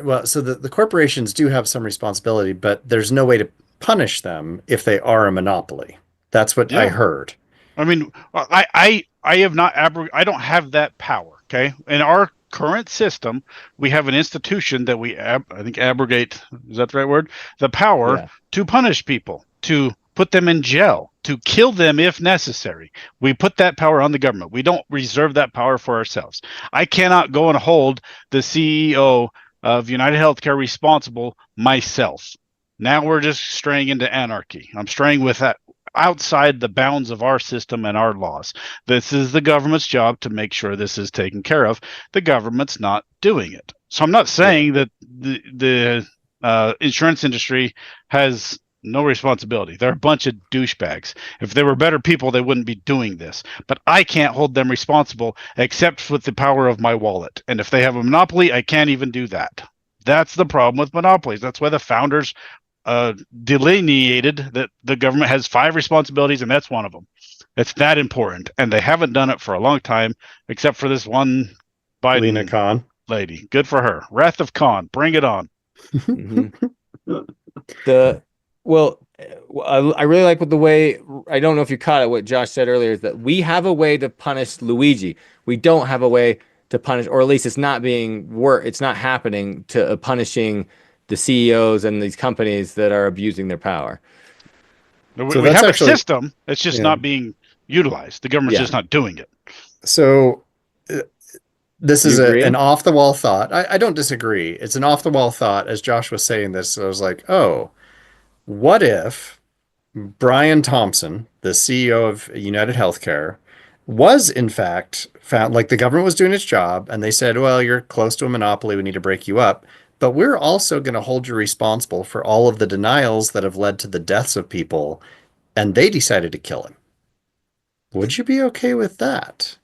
well, so the corporations do have some responsibility, but there's no way to punish them if they are a monopoly. That's what I heard. I mean, I have not I don't have that power. Okay, in our current system, we have an institution that I think abrogate, is that the right word? The power to punish people, to put them in jail, to kill them if necessary. We put that power on the government. We don't reserve that power for ourselves. I cannot go and hold the CEO of United Healthcare responsible myself. Now we're just straying into anarchy. I'm straying with that outside the bounds of our system and our laws. This is the government's job to make sure this is taken care of. The government's not doing it. So I'm not saying that the insurance industry has no responsibility. They're a bunch of douchebags. If they were better people, they wouldn't be doing this. But I can't hold them responsible except with the power of my wallet. And if they have a monopoly, I can't even do that. That's the problem with monopolies. That's why the founders delineated that the government has 5 responsibilities, and that's one of them. It's that important, and they haven't done it for a long time, except for this one Biden Lena Khan lady. Good for her. Wrath of Khan. Bring it on. I really like the way, I don't know if you caught it, what Josh said earlier, is that we have a way to punish Luigi. We don't have a way to punish, or at least it's not happening to punishing the CEOs and these companies that are abusing their power. We have a system. It's just not being utilized. The government's just not doing it. So this is an off-the-wall thought. I don't disagree. It's an off-the-wall thought. As Josh was saying this, I was like, oh, what if Brian Thompson, the CEO of United Healthcare, was in fact found, like the government was doing its job, and they said, well, you're close to a monopoly, we need to break you up. But we're also going to hold you responsible for all of the denials that have led to the deaths of people, and they decided to kill him. Would you be okay with that?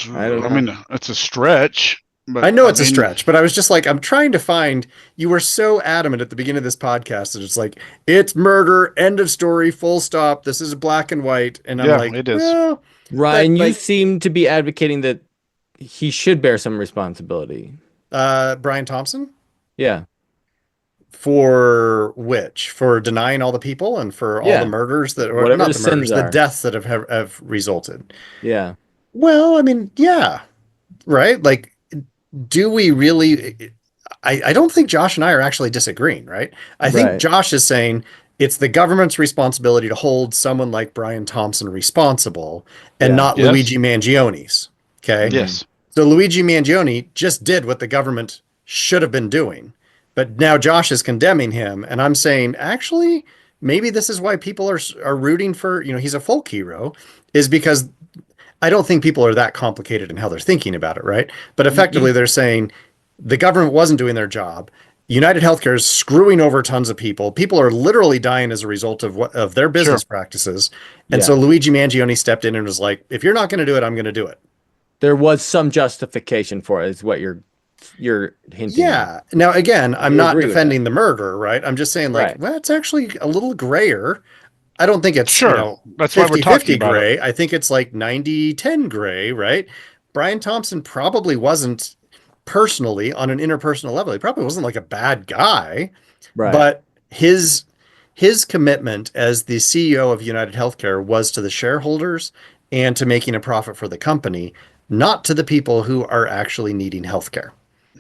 I mean, it's a stretch. But I know it's a stretch, but I was just like, I'm trying to find, you were so adamant at the beginning of this podcast that it's like, it's murder, end of story, full stop, this is black and white. And I'm like, it is. Well, Ryan, you seem to be advocating that he should bear some responsibility. Brian Thompson? Yeah. For which? For denying all the people and for all the murders that, or not the murders, the deaths that have resulted. Yeah. Well, I mean, yeah. Right? Like, do we really? I don't think Josh and I are actually disagreeing, right? I think Josh is saying it's the government's responsibility to hold someone like Brian Thompson responsible and not Luigi Mangione's. Okay? Yes. So Luigi Mangione just did what the government should have been doing. But now Josh is condemning him. And I'm saying, actually, maybe this is why people are rooting for, he's a folk hero, is because I don't think people are that complicated in how they're thinking about it, right? But effectively, they're saying the government wasn't doing their job. United Healthcare is screwing over tons of people. People are literally dying as a result of their business practices. And so Luigi Mangione stepped in and was like, if you're not going to do it, I'm going to do it. There was some justification for it, is what you're hinting. Yeah. Now, again, I'm not defending the murder, right? I'm just saying, like, well, it's actually a little grayer. I don't think it's that's 50-50 gray. I think it's like 90-10 gray, right? Brian Thompson probably wasn't personally on an interpersonal level. He probably wasn't like a bad guy, but his commitment as the CEO of United Healthcare was to the shareholders and to making a profit for the company, not to the people who are actually needing healthcare.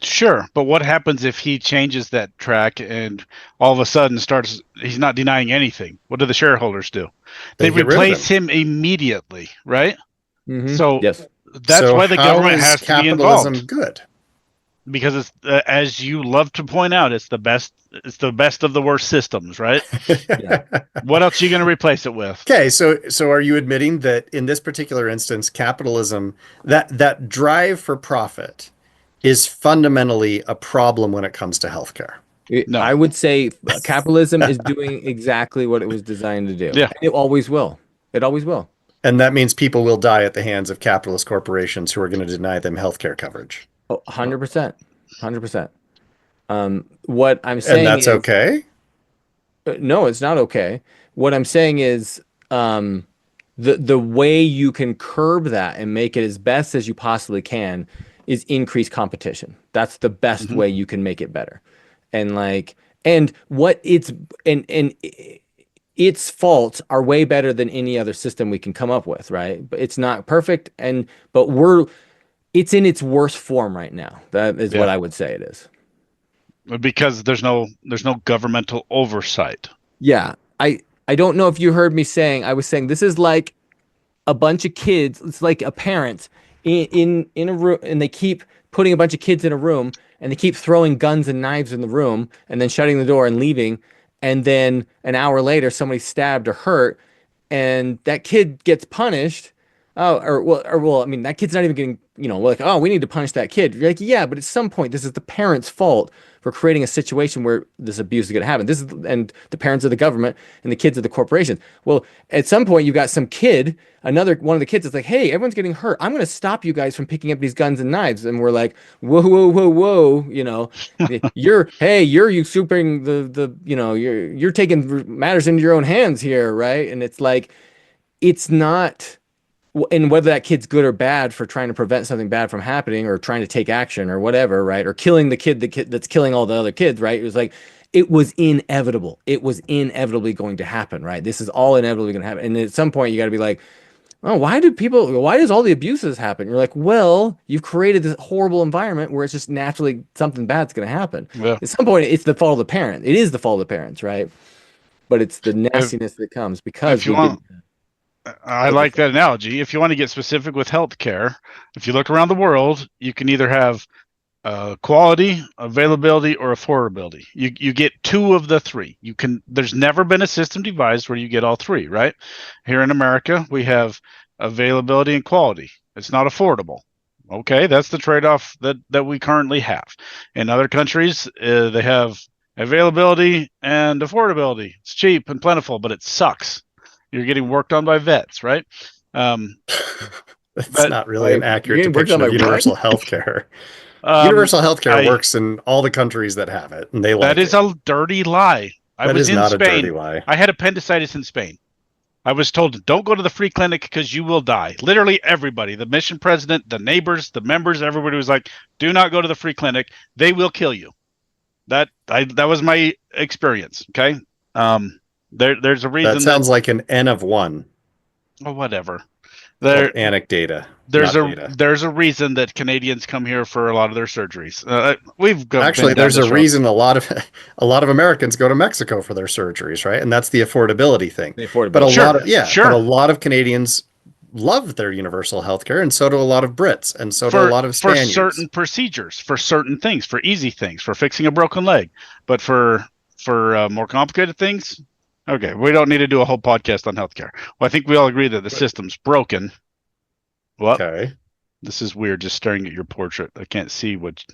Sure, but what happens if he changes that track and all of a sudden he's not denying anything? What do the shareholders do? They replace him immediately, right? Mm-hmm. So that's why the government has to be involved. Good. Because it's as you love to point out, it's the best of the worst systems, right? What else are you going to replace it with? Okay, so are you admitting that in this particular instance, capitalism, that drive for profit is fundamentally a problem when it comes to healthcare? No. I would say capitalism is doing exactly what it was designed to do. Yeah. It always will. It always will. And that means people will die at the hands of capitalist corporations who are going to deny them healthcare coverage. 100%. 100%. What I'm saying, and that's okay? No, it's not okay. What I'm saying is the way you can curb that and make it as best as you possibly can is increase competition. That's the best way you can make it better. And its faults are way better than any other system we can come up with, right? But it's not perfect, but It's in its worst form right now. That is what Yeah, I would say it is. because there's no governmental oversight. Yeah. I don't know if you heard me saying, I was saying this is like a bunch of kids. It's like a parent in a room, and they keep putting a bunch of kids in a room, and they keep throwing guns and knives in the room, and then shutting the door and leaving. And then an hour later, somebody's stabbed or hurt, and that kid gets punished. Oh, I mean, that kid's not even getting, like, oh, we need to punish that kid. You're like, yeah, but at some point, this is the parent's fault for creating a situation where this abuse is going to happen. And the parents of the government and the kids of the corporations. Well, at some point, you've got some kid, another one of the kids is like, hey, everyone's getting hurt. I'm going to stop you guys from picking up these guns and knives. And we're like, whoa, whoa, whoa, whoa, you're usurping you're taking matters into your own hands here, right? And it's like, it's not, and whether that kid's good or bad for trying to prevent something bad from happening or trying to take action or whatever, right? Or killing the kid that's killing all the other kids, right? It was like, it was inevitable. It was inevitably going to happen, right? This is all inevitably going to happen. And at some point, you got to be like, oh, why does all the abuses happen? You're like, well, you've created this horrible environment where it's just naturally something bad's going to happen. Yeah. At some point, it's the fault of the parent. It is the fault of the parents, right? But it's the If, nastiness that comes because if you we want, didn't. I like that analogy. If you want to get specific with healthcare, if you look around the world, you can either have quality, availability, or affordability. You get two of the three. There's never been a system devised where you get all three, right? Here in America, we have availability and quality. It's not affordable. Okay, that's the trade-off that we currently have. In other countries, they have availability and affordability. It's cheap and plentiful, but it sucks. You're getting worked on by vets, right? That's But not really an accurate You're getting worked on depiction of by what? universal healthcare. Universal healthcare I works in all the countries that have it, and they that like is it. a dirty lie. I That was is in not a dirty Spain. lie. I had appendicitis in Spain. I was told, don't go to the free clinic because you will die. Literally everybody, the mission president, the neighbors, the members, everybody was like, do not go to the free clinic. They will kill you. That was my experience. Okay. There's a reason That sounds like an N of one. oh, whatever. It's called There, anecdata, there's not a data. there's a reason that Canadians come here for a lot of their surgeries. We've Actually, been down there's a this road. reason a lot of Americans go to Mexico for their surgeries, right? And that's the affordability thing. The But affordability. Sure. a lot of Canadians love their universal healthcare, and so do a lot of Brits, and so do a lot of For Spaniards. certain procedures, for certain things, for easy things, for fixing a broken leg, but for more complicated things, okay, we don't need to do a whole podcast on healthcare. Well, I think we all agree that the system's broken. Well, Okay. this is weird. Just staring at your portrait, I can't see what.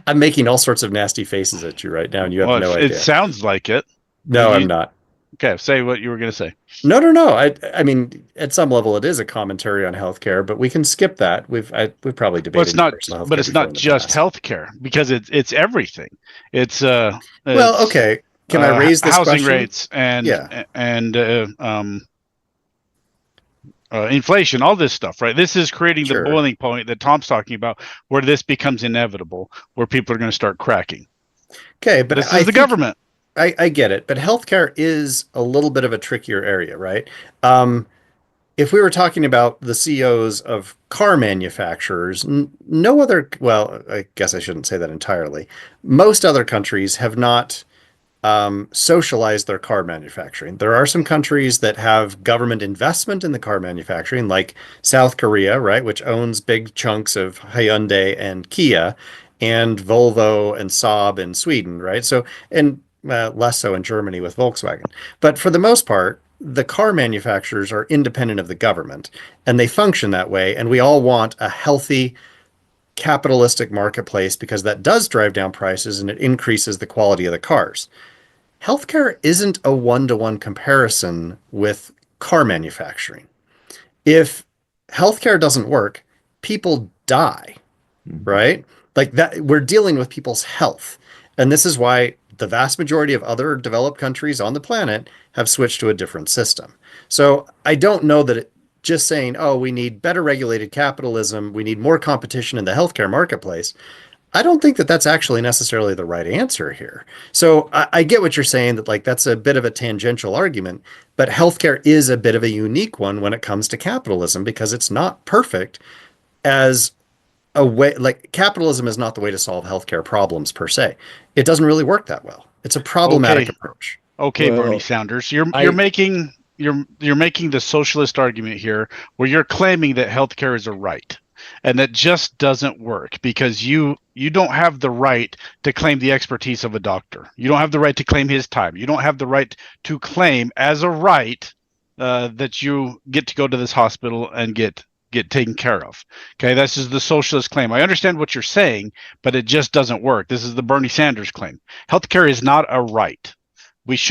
I'm making all sorts of nasty faces at you right now, and you have Well, no it idea. sounds like it. No, I'm not. Okay, say what you were going to say. No, no, no. I mean, at some level, it is a commentary on healthcare, but we can skip that. We've probably Well, debated it's not, universal but healthcare it's before not in the just past. healthcare because it's everything. It's Well, it's, okay. Can I raise this housing question? rates and Yeah. inflation, all this stuff, right? This is creating the Sure. boiling point that Tom's talking about, where this becomes inevitable, where people are going to start cracking. Okay, but This I is the think government. I get it, but healthcare is a little bit of a trickier area, right? If we were talking about the CEOs of car manufacturers, no other, well, I guess I shouldn't say that entirely. Most other countries have not socialized their car manufacturing. There are some countries that have government investment in the car manufacturing, like South Korea, right, which owns big chunks of Hyundai and Kia, and Volvo and Saab in Sweden, right? So, and less so in Germany with Volkswagen. But for the most part, the car manufacturers are independent of the government, and they function that way. And we all want a healthy capitalistic marketplace because that does drive down prices and it increases the quality of the cars. Healthcare isn't a one-to-one comparison with car manufacturing. If healthcare doesn't work, people die, right? Like that, we're dealing with people's health. And this is why the vast majority of other developed countries on the planet have switched to a different system. So I don't know that just saying, oh, we need better regulated capitalism, we need more competition in the healthcare marketplace. I don't think that that's actually necessarily the right answer here. So I get what you're saying that like that's a bit of a tangential argument, but healthcare is a bit of a unique one when it comes to capitalism because it's not perfect as a way, like capitalism is not the way to solve healthcare problems per se. It doesn't really work that well. It's a problematic Okay, approach. okay, Bernie Well, Sanders, you're I making you're making the socialist argument here, where you're claiming that healthcare is a right, and that just doesn't work because you don't have the right to claim the expertise of a doctor. You don't have the right to claim his time. You don't have the right to claim as a right that you get to go to this hospital and get taken care of. Okay, this is the socialist claim. I understand what you're saying, but it just doesn't work. This is the Bernie Sanders claim. Healthcare is not a right.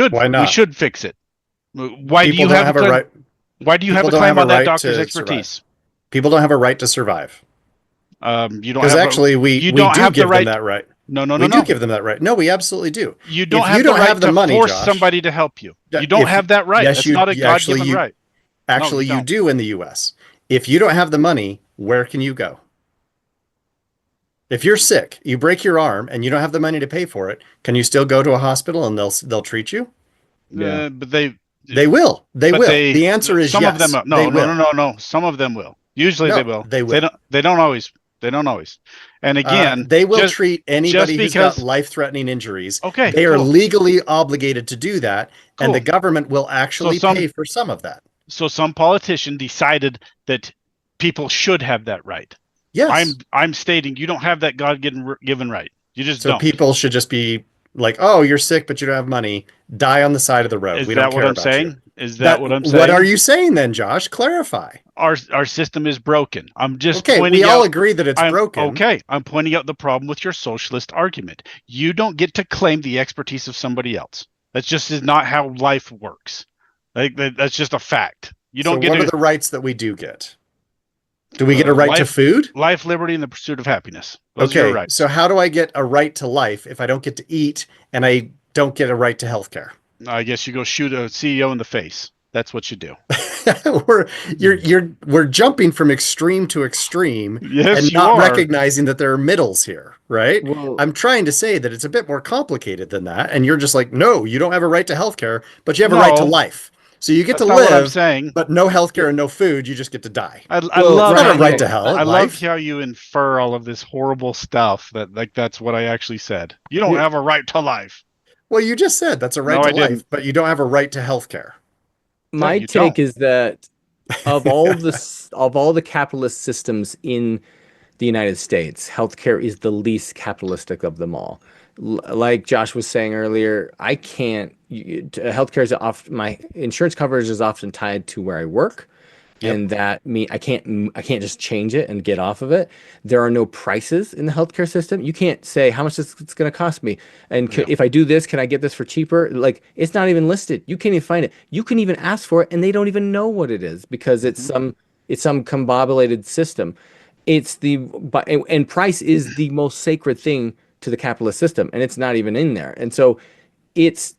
Why We not? should fix it. Why do People you don't have a have a claim? right. Why do you have People a don't claim have a on that right doctor's to survive. expertise? People don't have a right to survive. You don't Because have a actually, you we don't do have the give them right. that right. No, no, no, We do no. give them that right. No, we absolutely do. You don't If you have the don't right have the to money, force Josh, somebody to help you. You don't if have that right. yes, That's not a actually God-given right. No, you you don't. do in the US. If you don't have the money, where can you go? If you're sick, you break your arm and you don't have the money to pay for it, can you still go to a hospital and they'll treat you? yeah. But they They will. They but will. they The answer is some of them yes. no, They no, no, will. no, no, some of them will. Usually they No, will. they will. They don't always. They don't always. And again, They will just treat just anybody who's got because life-threatening injuries. okay, They are cool, legally obligated to do that, and the cool. government will So actually pay some for some of that. so some politician decided that people should have that right. Yes. I'm stating you don't have that God given right. You just So don't. people should just be like, "Oh, you're sick, but you don't have money. Die on the side of the road. Is We don't that what care I'm about you." saying? Is that That what I'm what are saying? you saying then, Josh? Clarify. Our system is broken. I'm just Okay, we pointing all out agree that it's I'm broken. okay. I'm pointing out the problem with your socialist argument. You don't get to claim the expertise of somebody else. That's just is not how life works. That's just a fact. You So don't get what are to the rights that we do get? Do we get a right to life, food? life, liberty, and the pursuit of happiness. Those are your Okay, so rights. how do I get a right to life if I don't get to eat and I don't get a right to health care? I guess you go shoot a CEO in the face. That's what you do. we're we're jumping from extreme to extreme Yes, and you not are. recognizing that there are middles here, right? Well, I'm trying to say that it's a bit more complicated than that, and you're just like, no, you don't have a right to healthcare, but you have a right to No, life. So you get to that's not what I'm live, saying. but no healthcare and no food, you just get to die. I well, It's love not a how Ryan, right you to hell I love life. how you infer all of this horrible stuff that like that's what I actually said. You don't yeah, have a right to life. Well, you just said that's a right No, to I life, didn't. but you don't have a right to healthcare. Yeah, my you take don't. is that of all the capitalist systems in the United States, healthcare is the least capitalistic of them all. Like Josh was saying earlier, I can't. Healthcare is often my insurance coverage is often tied to where I work, Yep. and that me I can't just change it and get off of it. There are no prices in the healthcare system. You can't say how much it's going to cost me, and Yeah. if I do this, can I get this for cheaper? Like it's not even listed. You can't even find it. You can even ask for it, and they don't even know what it is because Mhm. it's some combobulated system. It's the but and price is the most sacred thing to the capitalist system, and it's not even in there. And so it's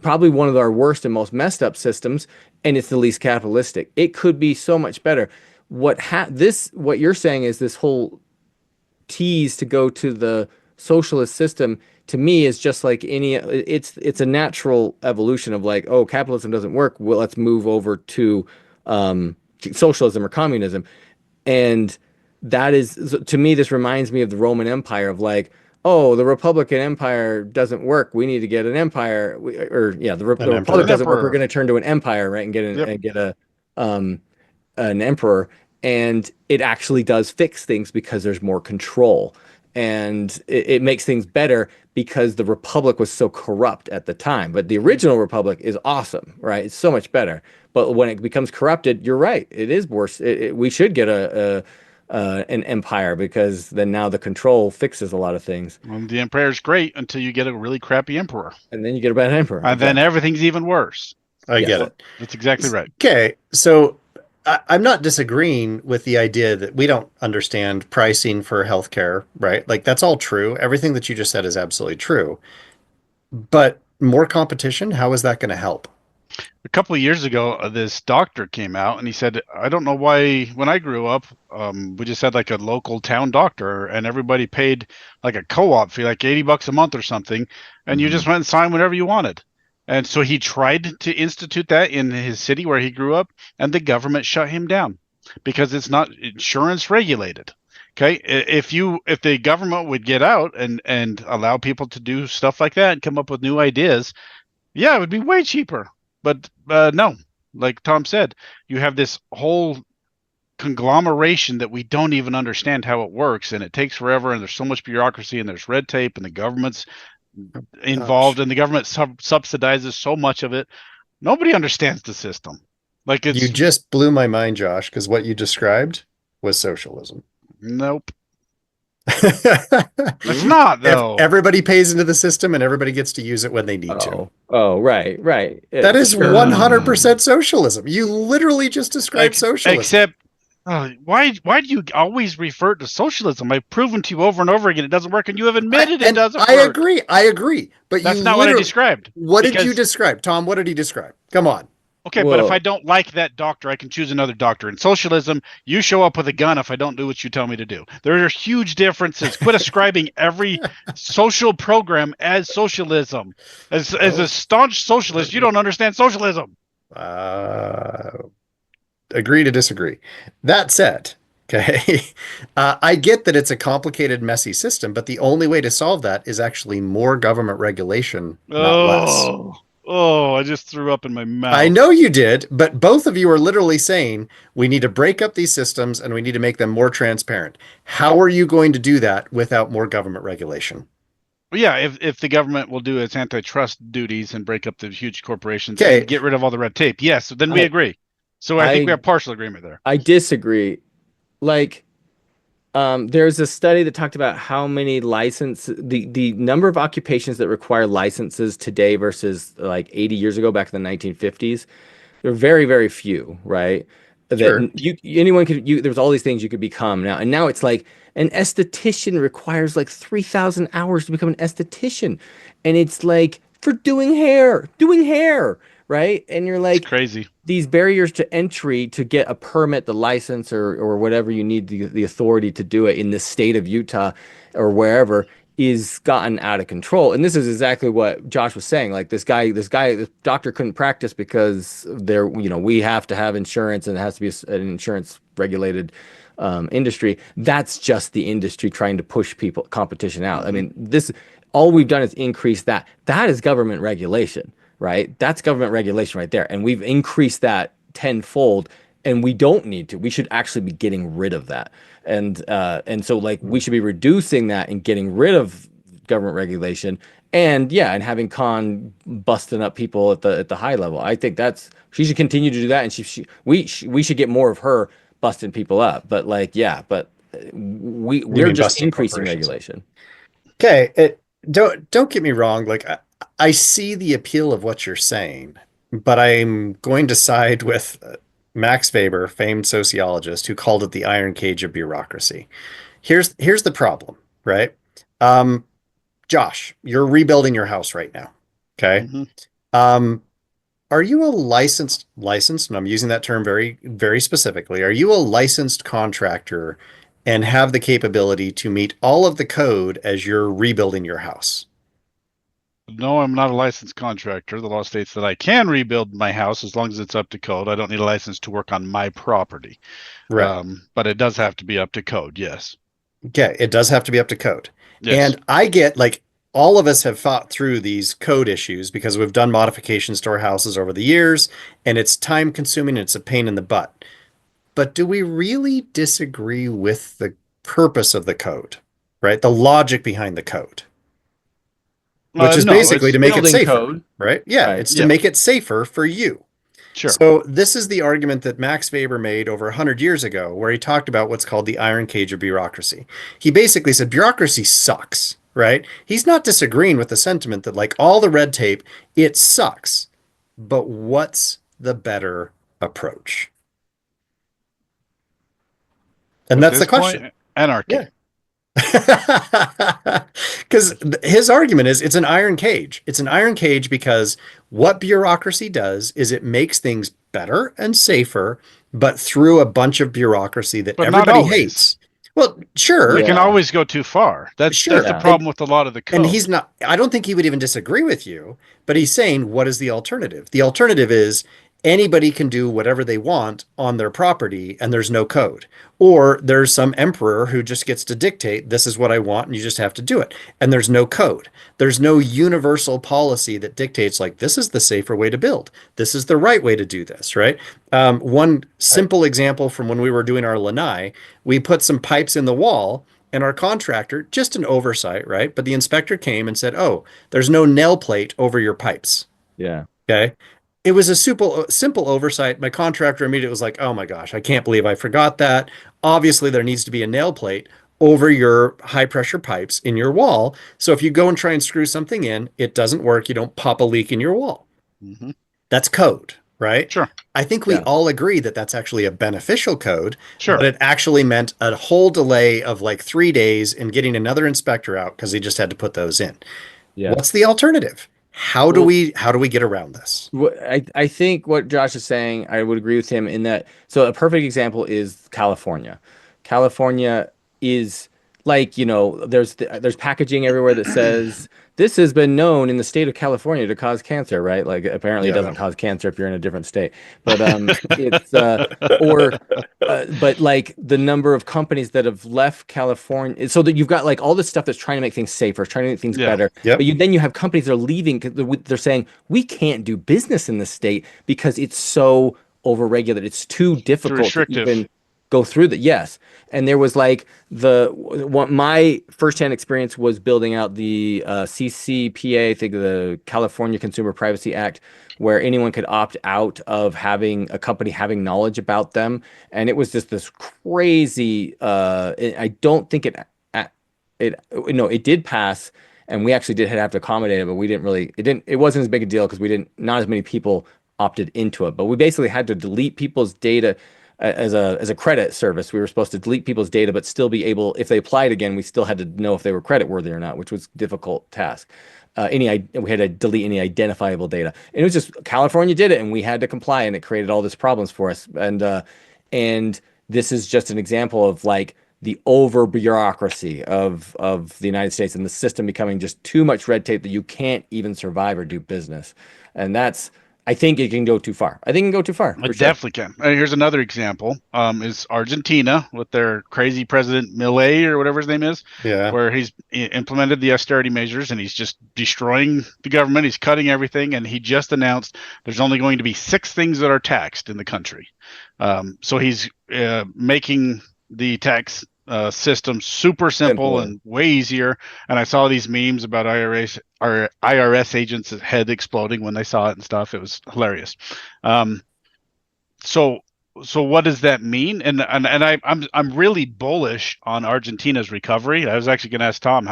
probably one of our worst and most messed up systems, and it's the least capitalistic. It could be so much better. What you're saying is this whole tease to go to the socialist system to me is just like any it's a natural evolution of like, oh, capitalism doesn't work, well, let's move over to um, socialism or communism. And that is, to me, this reminds me of the Roman Empire of like, oh, the Republican Empire doesn't work. We need to get an empire. Or yeah, An the Republic An emperor. doesn't work. We're emperor. going to turn to an empire, right, and Yep. get um, an emperor. And it actually does fix things because there's more control, and it makes things better because the Republic was so corrupt at the time. But the original Republic is awesome, right? It's so much better. But when it becomes corrupted, you're right. It is worse. We should get an empire because then now the control fixes a lot of things, The empire's great until you get a really crappy emperor, and then you get a bad emperor. and then Exactly. everything's even worse. I get Yes. it. That's exactly right. Okay, so I'm not disagreeing with the idea that we don't understand pricing for healthcare, right? Like that's all true. Everything that you just said is absolutely true. But more competition, how is that going to help? A couple of years ago, this doctor came out and he said, I don't know why when I grew up, we just had like a local town doctor and everybody paid like a co-op fee, like $80 a month or something, and you just went and signed whenever you wanted. And so he tried to institute that in his city where he grew up, and the government shut him down because it's not insurance regulated. Okay, if the government would get out and allow people to do stuff like that and come up with new ideas, yeah, it would be way cheaper. But no, like Tom said, you have this whole conglomeration that we don't even understand how it works, and it takes forever, and there's so much bureaucracy, and there's red tape, and the government's involved, and the government subsidizes so much of it. Nobody understands the system. Like You it's just blew my mind, Josh, because what you described was socialism. nope, If it's not though. everybody pays into the system and everybody gets to use it when they need to. Right. That is Sure. 100% socialism. You literally just described socialism. Except, why do you always refer to socialism? I've proven to you over and over again it doesn't work, and you have admitted it doesn't work. I agree. But That's not what I described. What did you describe? Tom, what did he describe? Come on. Okay, but if I don't like that doctor, I can choose another doctor. In socialism, you show up with a gun if I don't do what you tell me to do. There are huge differences. Quit ascribing every social program as socialism. As a staunch socialist, you don't understand socialism. Agree to disagree. That said, okay, I get that it's a complicated, messy system, but the only way to solve that is actually more government regulation, not less. Oh, I just threw up in my mouth. I know you did, but both of you are literally saying we need to break up these systems and we need to make them more transparent. How are you going to do that without more government regulation? Well, yeah, if the government will do its antitrust duties and break up the huge corporations Okay. and get rid of all the red tape, yes, then we agree. So I think we have partial agreement there. I disagree. Like, there's a study that talked about how many the number of occupations that require licenses today versus like 80 years ago, back in the 1950s. There are very, very few, right? Sure. There's all these things you could become now. And now it's like an esthetician requires like 3,000 hours to become an esthetician. And it's like for doing hair, right? And you're like, it's crazy. These barriers to entry to get a permit, the license, or whatever you need the authority to do it in the state of Utah or wherever is gotten out of control. And this is exactly what Josh was saying. Like this doctor couldn't practice because we have to have insurance and it has to be an insurance regulated industry. That's just the industry trying to push competition out. I mean, all we've done is increase that. That is government regulation. Right? That's government regulation right there. And we've increased that tenfold, and we don't need to. We should actually be getting rid of that. And so like we should be reducing that and getting rid of government regulation and having Khan busting up people at the high level. I think she should continue to do that, and we should get more of her busting people up. But we're just increasing regulation. Okay, don't get me wrong. Like I see the appeal of what you're saying, but I'm going to side with Max Weber, famed sociologist, who called it the iron cage of bureaucracy. Here's the problem, right? Josh, you're rebuilding your house right now. Okay. Are you a licensed, and I'm using that term very, very specifically, are you a licensed contractor and have the capability to meet all of the code as you're rebuilding your house? No, I'm not a licensed contractor. The law states that I can rebuild my house as long as it's up to code. I don't need a license to work on my property. Right. But it does have to be up to code, yes. Okay, it does have to be up to code. Yes. And I get, like, all of us have fought through these code issues because we've done modifications to our houses over the years, and it's time consuming and it's a pain in the butt. But do we really disagree with the purpose of the code, right? The logic behind the code? Which is basically to make it safer, code. Right? Yeah, right. It's to make it safer for you. Sure. So this is the argument that Max Weber made over 100 years ago, where he talked about what's called the iron cage of bureaucracy. He basically said bureaucracy sucks, right? He's not disagreeing with the sentiment that, like, all the red tape, it sucks. But what's the better approach? And that's the question. Anarchy. Yeah. Because his argument is it's an iron cage. It's an iron cage because what bureaucracy does is it makes things better and safer, but through a bunch of bureaucracy that But not everybody always. hates. Well, sure, It can Yeah. always go too far. That's sure. the Yeah. problem with a lot of the And code. he's not, I don't think he would even disagree with you, but he's saying, what is the alternative? The alternative is anybody can do whatever they want on their property and there's no code. Or there's some emperor who just gets to dictate, this is what I want, and you just have to do it. And there's no code. There's no universal policy that dictates, like, this is the safer way to build. This is the right way to do this, right? One simple example from when we were doing our lanai, we put some pipes in the wall. And our contractor, just an oversight, right? But the inspector came and said, "Oh, there's no nail plate over your pipes." Yeah. Okay. It was a simple oversight. My contractor immediately was like, "Oh my gosh, I can't believe I forgot that. Obviously, there needs to be a nail plate over your high pressure pipes in your wall. So if you go and try and screw something in, it doesn't work. You don't pop a leak in your wall." Mhm. That's code, right? Sure. I think we Yeah. all agree that that's actually a beneficial code, Sure. but it actually meant a whole delay of like 3 days in getting another inspector out because he just had to put those in. Yeah. What's the alternative? How do Well- we get around this? I think what Josh is saying, I would agree with him in that. So a perfect example is California. California is like, there's packaging everywhere that says this has been known in the state of California to cause cancer, right? Like apparently it Yeah. doesn't cause cancer if you're in a different state. But it's or but like the number of companies that have left California, so that you've got like all this stuff that's trying to make things safer, trying to make things Yeah. better. Yep. But then you have companies that are leaving 'cause they're saying we can't do business in this state because it's so overregulated. It's too difficult to restrictive. even go through that. Yes. And there was like my firsthand experience was building out the CCPA, I think the California Consumer Privacy Act, where anyone could opt out of having a company having knowledge about them. And it was just this crazy, I don't think it did pass, and we actually did have to accommodate it, but it wasn't as big a deal because not as many people opted into it. But we basically had to delete people's data as a credit service. We were supposed to delete people's data, but still be able, if they applied again, we still had to know if they were credit worthy or not, which was a difficult task. We had to delete any identifiable data, and it was just California did it, and we had to comply, and it created all these problems for us. And this is just an example of like the over bureaucracy of the United States and the system becoming just too much red tape that you can't even survive or do business. And I think it can go too far. I think it can go too far. It definitely can. Here's another example. Is Argentina with their crazy president Milei or whatever his name is, Yeah. where he's implemented the austerity measures and he's just destroying the government. He's cutting everything, and he just announced there's only going to be 6 things that are taxed in the country. So he's making the tax system super simple and way easier. And I saw these memes about IRS agents' head exploding when they saw it and stuff. It was hilarious. So what does that mean? And I'm really bullish on Argentina's recovery. I was actually going to ask Tom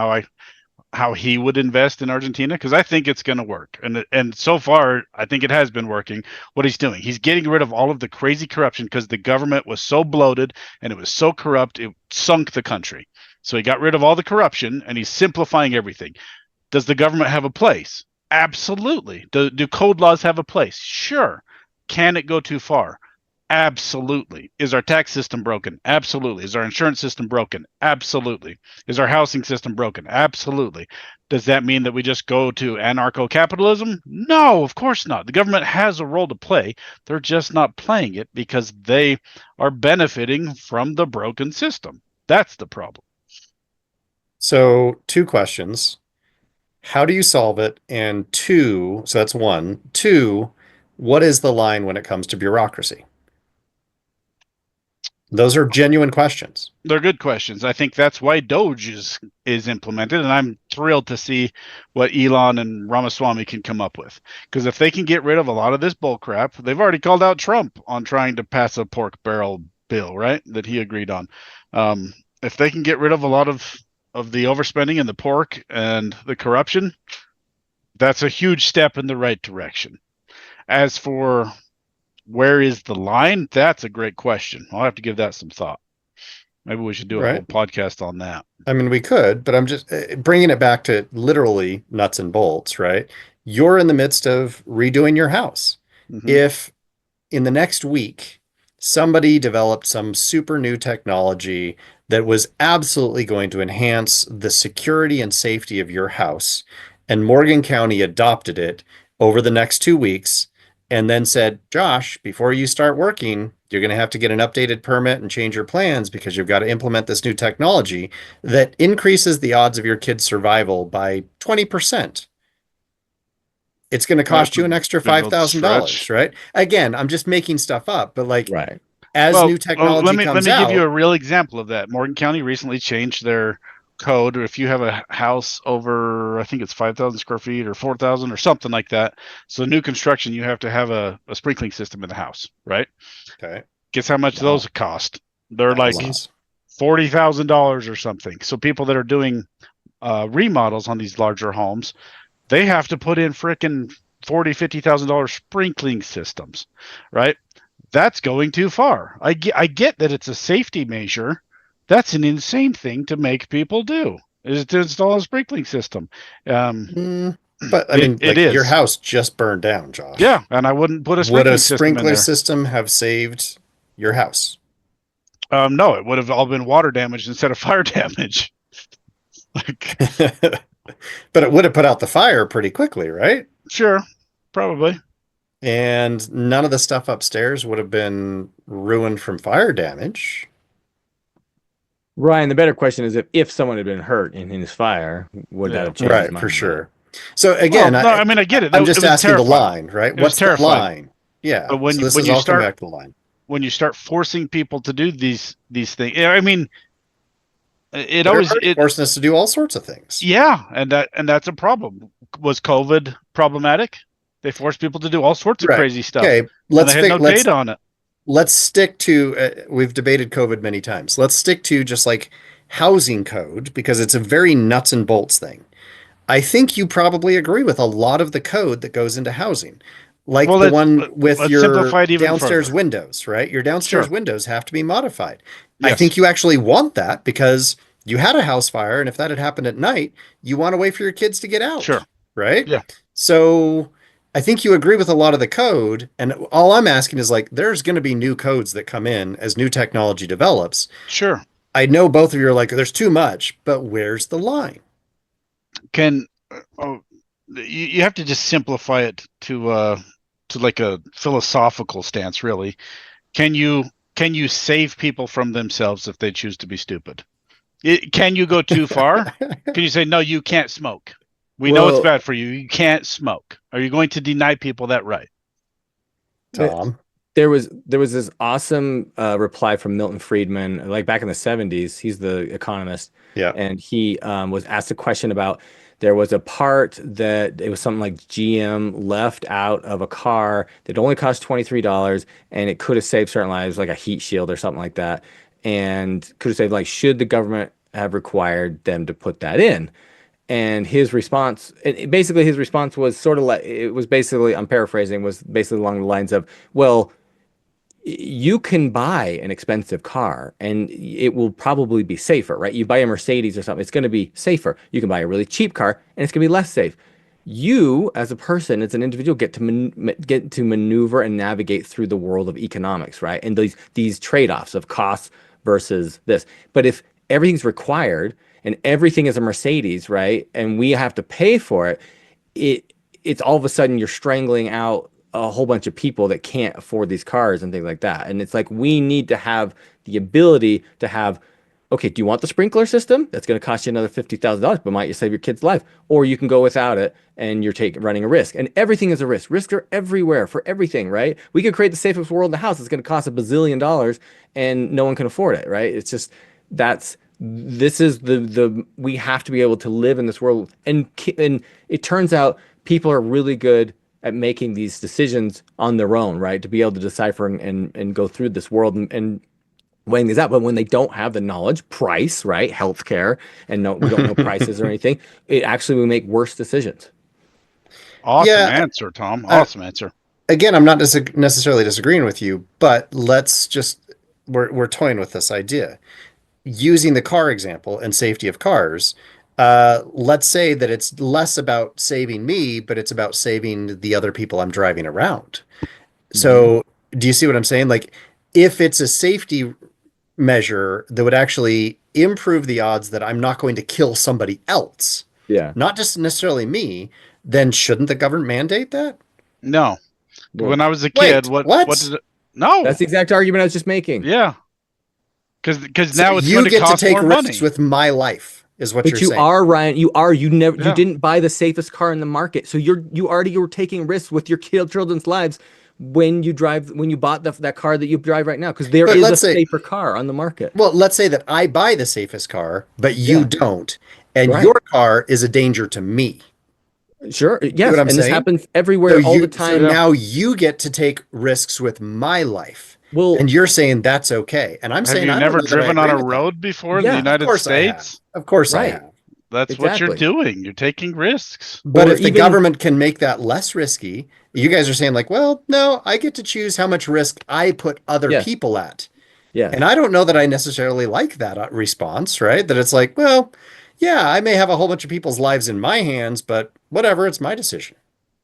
how he would invest in Argentina, because I think it's going to work. And so far, I think it has been working. What he's doing, he's getting rid of all of the crazy corruption because the government was so bloated and it was so corrupt, it sunk the country. So he got rid of all the corruption and he's simplifying everything. Does the government have a place? Absolutely. Do code laws have a place? Sure. Can it go too far? Absolutely. Is our tax system broken? Absolutely. Is our insurance system broken? Absolutely. Is our housing system broken? Absolutely. Does that mean that we just go to anarcho-capitalism? No, of course not. The government has a role to play. They're just not playing it because they are benefiting from the broken system. That's the problem. So 2 questions. How do you solve it? And 2, so that's 1. 2, what is the line when it comes to bureaucracy? Those are genuine questions. They're good questions. I think that's why Doge is implemented, and I'm thrilled to see what Elon and Ramaswamy can come up with. Because if they can get rid of a lot of this bull crap, they've already called out Trump on trying to pass a pork barrel bill, right? That he agreed on. If they can get rid of a lot of the overspending and the pork and the corruption, that's a huge step in the right direction. As for where is the line? That's a great question. I'll have to give that some thought. Maybe we should do a whole Right. podcast on that. I mean, we could, but I'm just bringing it back to literally nuts and bolts, right? You're in the midst of redoing your house. Hmm. If in the next week somebody developed some super new technology that was absolutely going to enhance the security and safety of your house, and Morgan County adopted it over the next 2 weeks, and then said, Josh, before you start working, you're going to have to get an updated permit and change your plans because you've got to implement this new technology that increases the odds of your kid's survival by 20%. It's going to cost That's a you an extra big old $5,000, stretch. right? Again, I'm just making stuff up, but like Right. as Well, new let technology me comes give you out, a real example of that. Morgan County recently changed their code. If you have a house over, I think it's 5,000 square feet or 4,000 or something like that, so new construction, you have to have a sprinkling system in the house, right? okay, Guess how much Wow. those cost? They're like thousands. $40,000 or something. So people that are doing remodels on these larger homes, they have to put in frickin' $40,000-$50,000 sprinkling systems, right? That's going too far. I get that it's a safety measure. That's an insane thing to make people do, is to install a sprinkling system. But I mean, It like your is. house just burned down, Josh. Yeah, and I wouldn't put a Would a sprinkling system in sprinkler there. system have saved your house? No, it would have all been water damage instead of fire damage. Like, But it would have put out the fire pretty quickly, right? sure, probably. And none of the stuff upstairs would have been ruined from fire damage. Ryan, the better question is if someone had been hurt in his fire, would that Yeah. have changed his Right, mind? for sure. So Well, again, no, I mean, I get it. I'm It just was asking the terrifying. line, right? It was What's the terrifying. line? Yeah. But when So you this when is you all come start back to the line. when you start forcing people to do these things, I mean, it They're always already it forcing us to do all sorts of things. yeah, and that's a problem. Was COVID problematic? They forced people to do all sorts of Right. crazy stuff, Okay. and they had no data on it. Let's stick to we've debated COVID many times. Let's stick to just like housing code because it's a very nuts and bolts thing. I think you probably agree with a lot of the code that goes into housing, like Well, the one with let's your simplify it even downstairs further. windows, right? Your downstairs Sure. windows have to be modified. I Yes. think you actually want that because you had a house fire, and if that had happened at night, you want a way for your kids to get Sure. out, right? Yeah. So I think you agree with a lot of the code, and all I'm asking is like, there's going to be new codes that come in as new technology develops. Sure. I know both of you are like, there's too much, but where's the line? Can oh, you have to just simplify it to like a philosophical stance, really. Can you save people from themselves if they choose to be stupid? Can you go too far? Can you say no? You can't smoke. We know it's Well, bad for you. You can't smoke. Are you going to deny people that right? Tom. there was this awesome reply from Milton Friedman, like back in the 70s. He's the economist, Yeah. and he was asked a question about there was a part that it was something like GM left out of a car that only cost $23, and it could have saved certain lives, like a heat shield or something like that, and could have saved, like, should the government have required them to put that in? And his response, basically his response was sort of like, it was basically, I'm paraphrasing, was basically along the lines of, well, you can buy an expensive car and it will probably be safer, right? You buy a Mercedes or something, it's going to be safer. You can buy a really cheap car and it's going to be less safe. You, as a person, as an individual, get to maneuver and navigate through the world of economics, right? And these trade-offs of costs versus this. But if everything's required and everything is a Mercedes, right? And we have to pay for it, it's all of a sudden you're strangling out a whole bunch of people that can't afford these cars and things like that. And it's like we need to have the ability to have, okay, do you want the sprinkler system? That's going to cost you another $50,000, but might you save your kid's life? Or you can go without it and you're running a risk. And everything is a risk. Risks are everywhere for everything, right? We could create the safest world in the house. It's going to cost $1 bazillion and no one can afford it, right? It's just this is the we have to be able to live in this world. And it turns out people are really good at making these decisions on their own, right? To be able to decipher and go through this world and weighing these out. But when they don't have the knowledge, price, right? Healthcare, and we don't know prices or anything, it actually will make worse decisions. Awesome Yeah, answer, Tom. Awesome answer. again, I'm not necessarily disagreeing with you, but we're toying with this idea. using the car example and safety of cars, let's say that it's less about saving me, but it's about saving the other people I'm driving around. Mhm. So, do you see what I'm saying? Like, if it's a safety measure that would actually improve the odds that I'm not going to kill somebody else, Yeah. not just necessarily me, then shouldn't the government mandate that? No. Well, When I was a kid, Wait, what what? did it? No. that's the exact argument I was just making. Yeah. Because So now it's going you to get to cost take more risks money. with my life, is what But you're you saying. are, Ryan. You Yeah. didn't buy the safest car in the market. So you already were taking risks with your children's lives when you bought that car that you drive right now, because there But is a let's say, safer car on the market. well, let's say that I buy the safest car, but you Yeah. don't, and your Right. car is a danger to me. Sure. See what Yes. I'm And this saying? happens So everywhere all the you, so time. Yeah. now you get to take risks with my life, Well, and you're saying that's okay, and I'm Have saying you I don't never know that I driven on agree a with that. road before in the yeah. Of United course I have. States? Of course I Right. have. That's what you're Exactly. doing. You're taking risks. But Or if the even, government can make that less risky, you guys are saying like, well, no, I get to choose how much risk I put other yes. people at. And Yes. I don't know that I necessarily like that response, right? That it's like, well, yeah, I may have a whole bunch of people's lives in my hands, but whatever, it's my decision.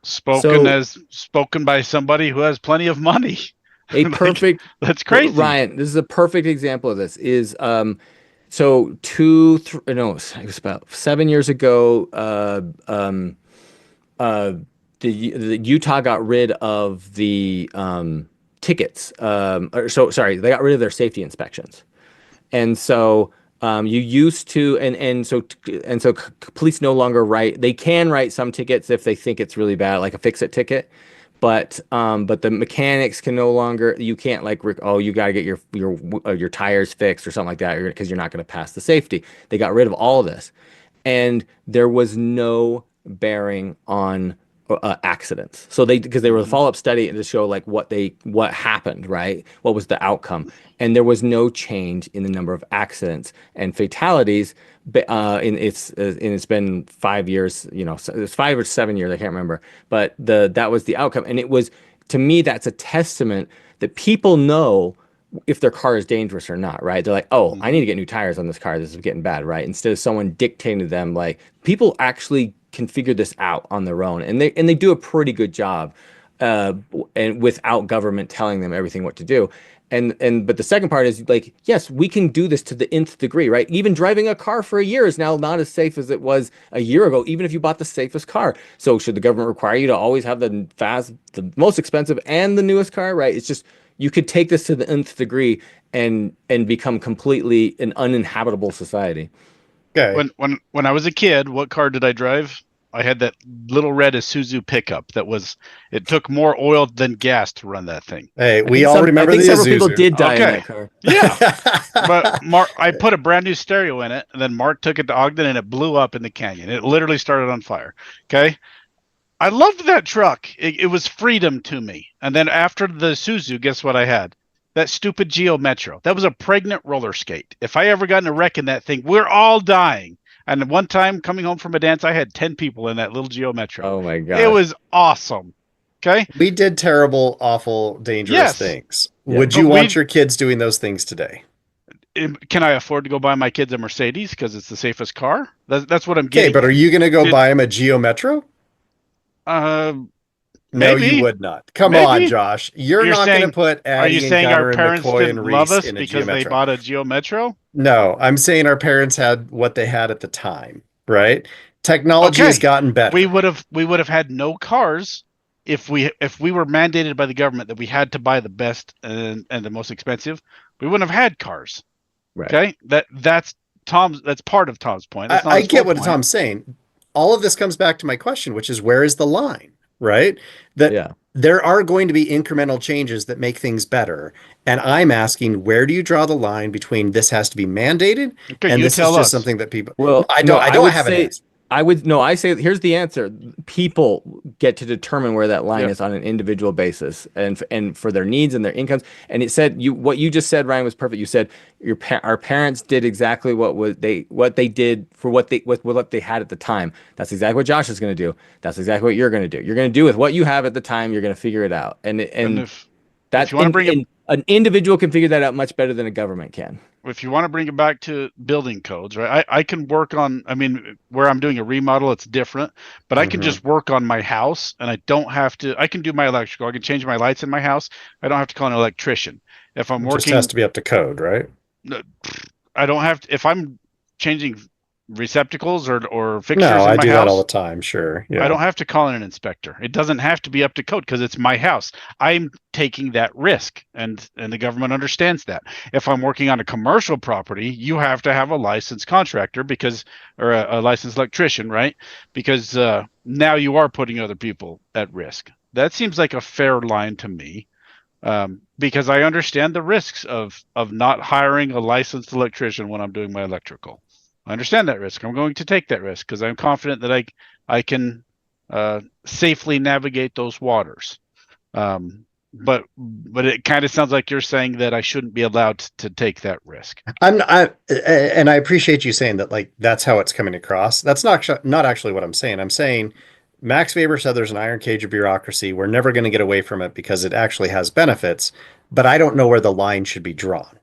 So Spoken by somebody who has plenty of money. a Like, perfect that's crazy. Ryan, this is a perfect example of this is so two th no it was about 7 years ago uh the Utah got rid of the tickets or so sorry they got rid of their safety inspections. And so you used to, police no longer write. They can write some tickets if they think it's really bad, like a fix-it ticket. But the mechanics can no longer. You can't like, oh, you got to get your tires fixed or something like that, because you're not going to pass the safety. They got rid of all of this, and there was no bearing on accidents. So because they were a Mhm. follow-up study to show like what happened, right? What was the outcome? And there was no change in the number of accidents and fatalities. It's been 5 years, so it's 5 or 7 years, I can't remember. But that was the outcome, and it was, to me, that's a testament that people know if their car is dangerous or not, right? They're like, oh, I need Mhm. to get new tires on this car. This is getting bad, right? Instead of someone dictating to them, like people actually can figure this out on their own, and they do a pretty good job, uh, and without government telling them everything what to do. But the second part is like, yes, we can do this to the nth degree, right? Even driving a car for a year is now not as safe as it was a year ago, even if you bought the safest car. So should the government require you to always have the most expensive and the newest car, right? It's just you could take this to the nth degree and become completely an uninhabitable society. Okay. When I was a kid, what car did I drive? I had that little red Isuzu pickup it took more oil than gas to run that thing. Hey, I we think all I remember think the several people Isuzu. did die in Okay. that car. Yeah. But I put a brand new stereo in it, and then Mark took it to Ogden, and it blew up in the canyon. It literally started on fire. Okay. I loved that truck. It was freedom to me. And then after the Suzu, guess what I had? That stupid Geo Metro. That was a pregnant roller skate. If I ever got in a wreck in that thing, we're all dying. And one time coming home from a dance, I had 10 people in that little Geo Metro. Oh my It gosh. was awesome. Okay. We did terrible, awful, dangerous Yes. things. Yeah. Would But you want your kids doing those things today? can I afford to go buy my kids a Mercedes because it's the safest car? That's what I'm Okay, getting but are at. you going to go It, buy them a Geo Metro? uh, No, you maybe, would not. Come on, maybe. Josh. You're You're not going to saying, put are you Addie and saying our Gunner and parents McCoy and didn't love Reese us in a Geo because they Metro. bought a Geo Metro? No, I'm saying our parents had what they had at the time, right? Technology has Okay, gotten better. we would have had no cars if we were mandated by the government that we had to buy the best and the most expensive. We wouldn't have had cars. Right. Okay, that's part of Tom's point. That's not I his full get what point. Tom's saying. All of this comes back to my question, which is where is the line, right? That Yeah. there are going to be incremental changes that make things better. And I'm asking, where do you draw the line between this has to be mandated Okay, and you this is tell just us. something that people, no, Well, I no, don't, I I don't would have an say answer. I would no, I say here's the answer. People get to determine where that line Yeah. is on an individual basis and for their needs and their incomes. And it said what you just said, Ryan, was perfect. You said our parents did exactly what they did for what they had at the time. That's exactly what Josh is going to do. That's exactly what you're going to do. You're going to do with what you have at the time. You're going to figure it out. And And if you want to bring it, an individual can figure that out much better than a government can. If you want to bring it back to building codes, right? I can work on, I mean, where I'm doing a remodel, it's different, but I can just work on my house and I don't have to, I can do my electrical. I can change my lights in my house. I don't have to call an electrician. If I'm It working, just has to be up to code, right? I don't have to, if I'm changing receptacles or fixtures No, I in my do that all house, the time. Sure. I Yeah. don't have to call in an inspector. It doesn't have to be up to code because it's my house. I'm taking that risk, and the government understands that. If I'm working on a commercial property, you have to have a licensed contractor or a licensed electrician, right? Because now you are putting other people at risk. That seems like a fair line to me, because I understand the risks of not hiring a licensed electrician when I'm doing my electrical. I understand that risk. I'm going to take that risk because I'm confident that I can safely navigate those waters. But it kind of sounds like you're saying that I shouldn't be allowed to take that risk. And I appreciate you saying that, like, that's how it's coming across. That's not actually what I'm saying. I'm saying Max Weber said there's an iron cage of bureaucracy. We're never going to get away from it because it actually has benefits, but I don't know where the line should be drawn.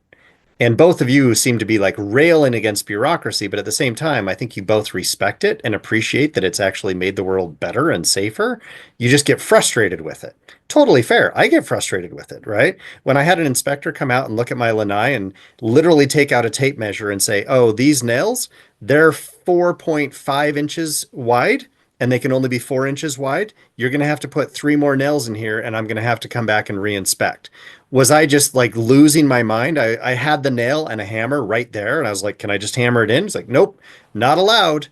And both of you seem to be like railing against bureaucracy, but at the same time, I think you both respect it and appreciate that it's actually made the world better and safer. You just get frustrated with it. Totally fair. I get frustrated with it, right? When I had an inspector come out and look at my lanai and literally take out a tape measure and say, oh, these nails, they're 4.5 inches wide and they can only be 4 inches wide. You're going to have to put 3 more nails in here and I'm going to have to come back and reinspect. Was I just like losing my mind? I had the nail and a hammer right there, and I was like, "Can I just hammer it in?" It's like, "Nope, not allowed."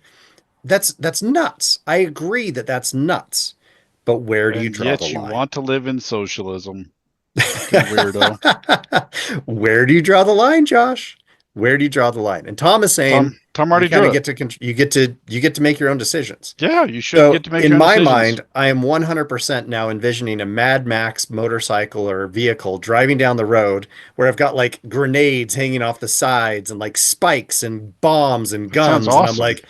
That's nuts. I agree that that's nuts. But where do you And draw yet the you line? want to live in socialism. Fucking weirdo. Where do you draw the line, Josh? Where do you draw the line? And Tom is saying Tom already you kind drew of it. you get to make your own decisions. Yeah, you should So get to make in your own my decisions. mind, I am 100% now envisioning a Mad Max motorcycle or vehicle driving down the road where I've got like grenades hanging off the sides and like spikes and bombs and That sounds guns. And I'm awesome. like,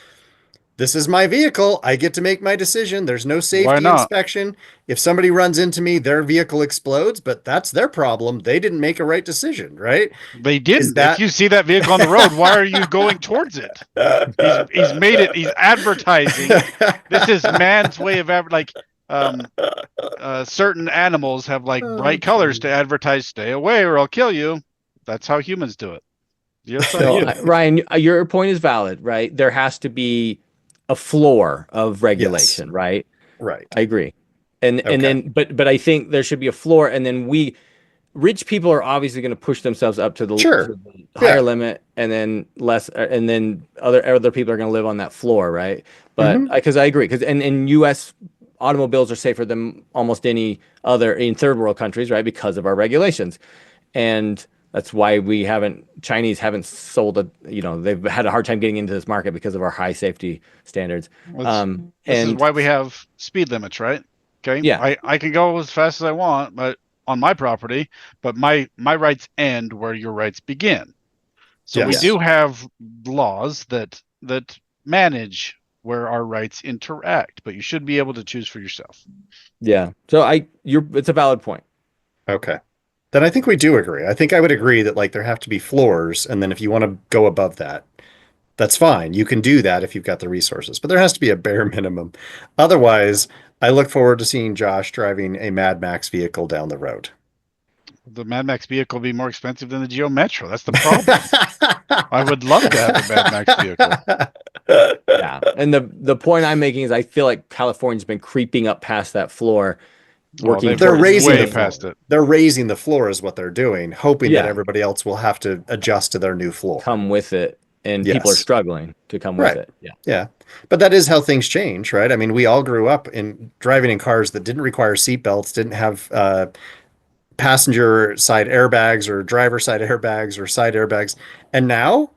this is my vehicle. I get to make my decision. There's no Why safety not? inspection. If somebody runs into me, their vehicle explodes, but that's their problem. They didn't make a right decision, right? They Is didn't. If that you see that vehicle on the road, why are you going towards it? He's made it. He's advertising. This is man's way of certain animals have like bright colors to advertise. Stay away, or I'll kill you. That's how humans do it. Yes, on So, you. Ryan, your point is valid, right? There has to be a floor of regulation, right? right? I agree. And Okay. then but I think there should be a floor, and then rich people are obviously going to push themselves up to the, Sure. to the higher Yeah. limit, and then less, and then other people are going to live on that floor, right? But Mhm. because I agree, because in U.S. automobiles are safer than almost any other in third world countries, right? Because of our regulations, and that's why Chinese haven't sold they've had a hard time getting into this market because of our high safety standards. This is why we have speed limits, right? Okay. Yeah. I can go as fast as I want, but on my property, but my rights end where your rights begin. So we Yes. do have laws that manage where our rights interact, but you should be able to choose for yourself. Yeah. So it's a valid point. Okay. Then I think we do agree. I think I would agree that like there have to be floors, and then if you want to go above that, that's fine. You can do that if you've got the resources, but there has to be a bare minimum. Otherwise, I look forward to seeing Josh driving a Mad Max vehicle down the road. The Mad Max vehicle will be more expensive than the Geo Metro. That's the problem. I would love to have a Mad Max vehicle. Yeah. And the point I'm making is I feel like California's been creeping up past that floor, working. they've They're worked raising way the past floor. it. They're raising the floor is what they're doing, hoping that Yeah. everybody else will have to adjust to their new floor. come with it, and people are Yes. struggling to come Right. with it. Yeah. Yeah. But that is how things change, right? I mean, we all grew up in driving in cars that didn't require seatbelts, didn't have passenger side airbags or driver side airbags or side airbags. And now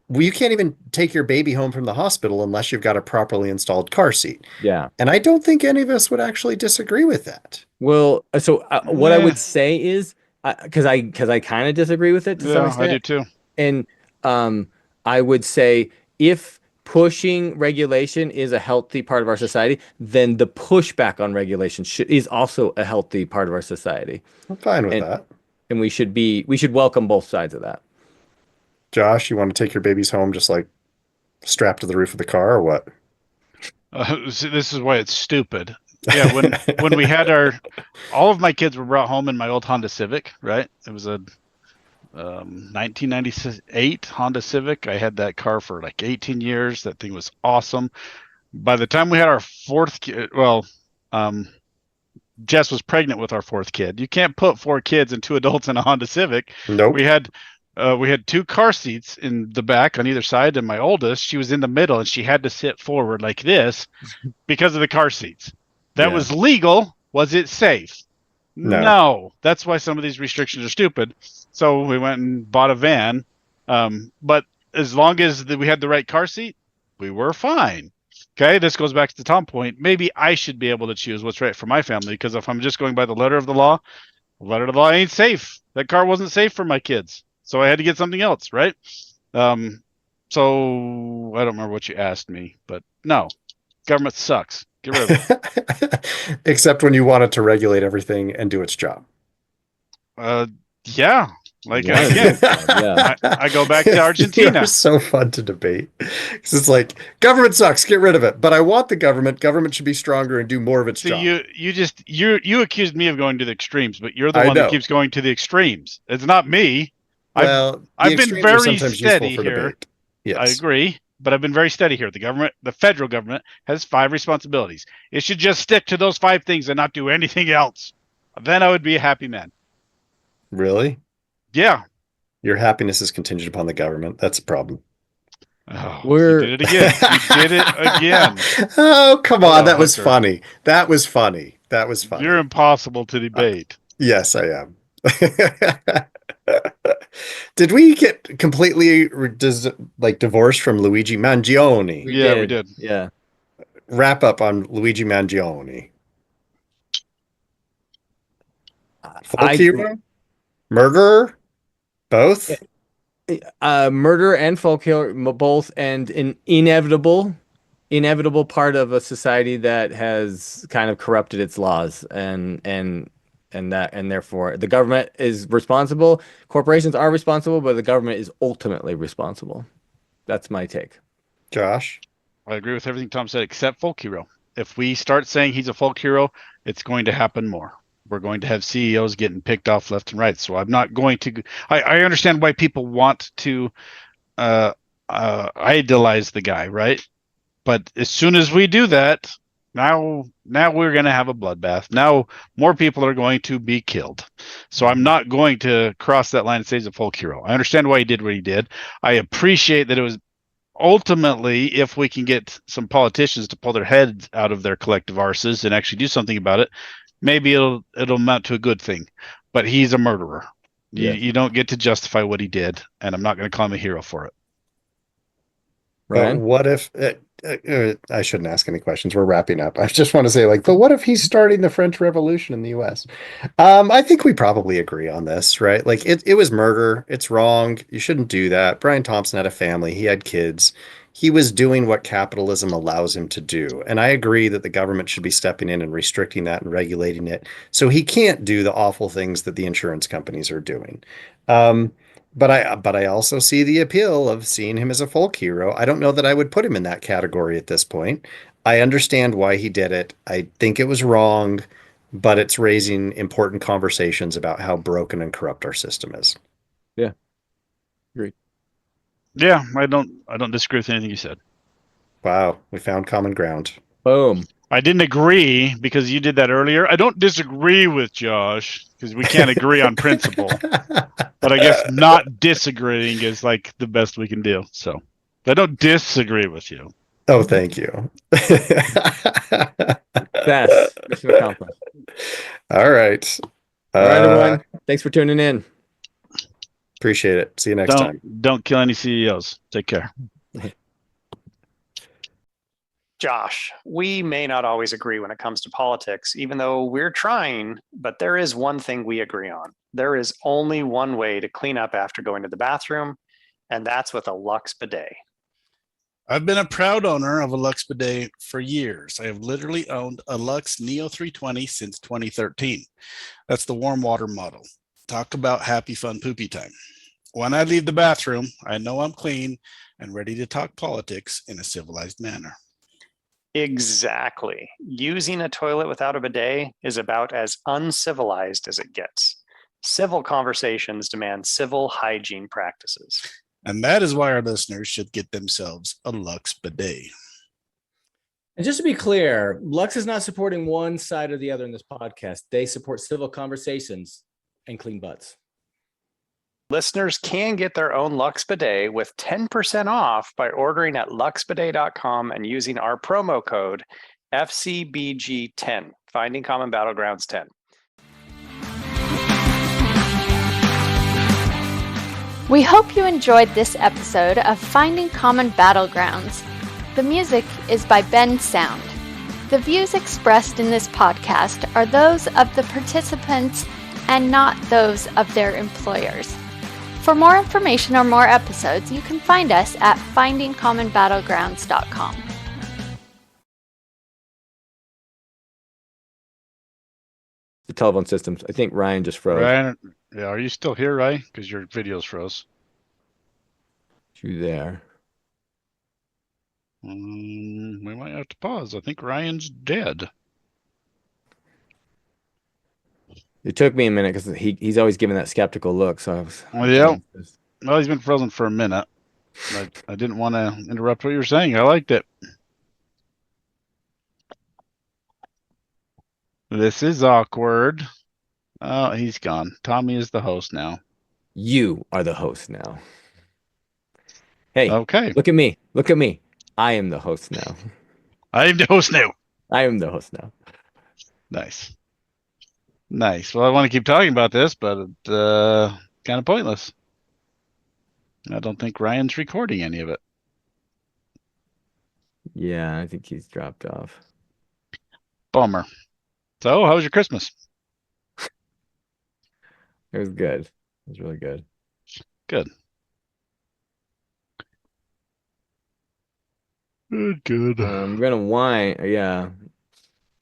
you can't even take your baby home from the hospital unless you've got a properly installed car seat. Yeah. And I don't think any of us would actually disagree with that. Well, so what I Yeah. would say is, because I kind of disagree with it to some Yeah, extent. I do too. And I would say if pushing regulation is a healthy part of our society, then the pushback on regulation is also a healthy part of our society. I'm fine with And that. and we should welcome both sides of that. Josh, you want to take your babies home just like strapped to the roof of the car or what? This is why it's stupid. Yeah, when we had all of my kids were brought home in my old Honda Civic, right? It was a 1998 Honda Civic. I had that car for like 18 years. That thing was awesome. By the time we had our fourth kid, Jess was pregnant with our fourth kid. You can't put 4 kids and 2 adults in a Honda Civic. Nope. We had 2 car seats in the back on either side, and my oldest, she was in the middle, and she had to sit forward like this because of the car seats. That was legal. Was it safe? No. That's why some of these restrictions are stupid. So we went and bought a van. But as long as we had the right car seat, we were fine. Okay, this goes back to the Tom point. Maybe I should be able to choose what's right for my family, because if I'm just going by the letter of the law ain't safe. That car wasn't safe for my kids. So I had to get something else, right? So I don't remember what you asked me, but no, government sucks. Get rid of it. Except when you want it to regulate everything and do its job. Yeah. Like again, I go back to Argentina. You're so fun to debate because it's like government sucks, get rid of it. But I want the government. Government should be stronger and do more of its job. You accused me of going to the extremes, but you're the one that keeps going to the extremes. It's not me. Well, I've been very steady here. Debate. Yes. I agree, but I've been very steady here. The federal government has 5 responsibilities. It should just stick to those 5 things and not do anything else. Then I would be a happy man. Really? Yeah. Your happiness is contingent upon the government. That's a problem. Oh, you did it again. You did it again. Oh, come on. That was funny. That was funny. You're impossible to debate. Yes, I am. Did we get completely divorced from Luigi Mangione? We did. Yeah. Wrap up on Luigi Mangione. Folk hero? Murderer? Both? Murder and folk hero, both, and an inevitable part of a society that has kind of corrupted its laws, and therefore the government is responsible. Corporations are responsible, but the government is ultimately responsible. That's my take. Josh? I agree with everything Tom said, except folk hero. If we start saying he's a folk hero, it's going to happen more. We're going to have CEOs getting picked off left and right. So I'm not going to. I understand why people want to idolize the guy, right? But as soon as we do that, now we're going to have a bloodbath. Now more people are going to be killed. So I'm not going to cross that line and say he's a folk hero. I understand why he did what he did. I appreciate that it was ultimately, if we can get some politicians to pull their heads out of their collective arses and actually do something about it, maybe it'll amount to a good thing. But he's a murderer. You don't get to justify what he did, and I'm not going to call him a hero for it. But what if I shouldn't ask any questions? We're wrapping up. I just want to say, but what if he's starting the French Revolution in the U.S.? I think we probably agree on this, right? It was murder. It's wrong. You shouldn't do that. Brian Thompson had a family. He had kids. He was doing what capitalism allows him to do. And I agree that the government should be stepping in and restricting that and regulating it. So he can't do the awful things that the insurance companies are doing. But I also see the appeal of seeing him as a folk hero. I don't know that I would put him in that category at this point. I understand why he did it. I think it was wrong, but it's raising important conversations about how broken and corrupt our system is. Yeah. Agreed. Yeah, I don't disagree with anything you said. Wow, we found common ground. Boom. I didn't agree because you did that earlier. I don't disagree with Josh because we can't agree on principle. But I guess not disagreeing is the best we can do. So I don't disagree with you. Oh, thank you. Best. Mission accomplished. All right. All right, everyone. Thanks for tuning in. Appreciate it. See you next time. Don't kill any CEOs. Take care. Josh, we may not always agree when it comes to politics, even though we're trying, but there is one thing we agree on. There is only one way to clean up after going to the bathroom, and that's with a Lux bidet. I've been a proud owner of a Lux bidet for years. I have literally owned a Lux Neo 320 since 2013. That's the warm water model. Talk about happy, fun, poopy time. When I leave the bathroom, I know I'm clean and ready to talk politics in a civilized manner. Exactly. Using a toilet without a bidet is about as uncivilized as it gets. Civil conversations demand civil hygiene practices. And that is why our listeners should get themselves a Lux bidet. And just to be clear, Lux is not supporting one side or the other in this podcast. They support civil conversations and clean butts. Listeners can get their own Lux bidet with 10% off by ordering at luxbidet.com and using our promo code FCBG10, Finding Common Battlegrounds 10. We hope you enjoyed this episode of Finding Common Battlegrounds. The music is by Ben Sound. The views expressed in this podcast are those of the participants and not those of their employers. For more information or more episodes, you can find us at findingcommonbattlegrounds.com. The telephone systems. I think Ryan just froze. Ryan, yeah, are you still here, Ryan? Because your videos froze. You there? We might have to pause. I think Ryan's dead. It took me a minute because he's always giving that skeptical look. So I was. Well, yeah. Well, he's been frozen for a minute. But I didn't want to interrupt what you were saying. I liked it. This is awkward. Oh, he's gone. Tommy is the host now. You are the host now. Hey, okay. Look at me. Look at me. I am the host now. I am the host now. I am the host now. Nice. Nice. Well, I want to keep talking about this, but it's kind of pointless. I don't think Ryan's recording any of it. Yeah, I think he's dropped off. Bummer. So, how was your Christmas? It was good. It was really good. Good. Good. I'm gonna whine. Yeah.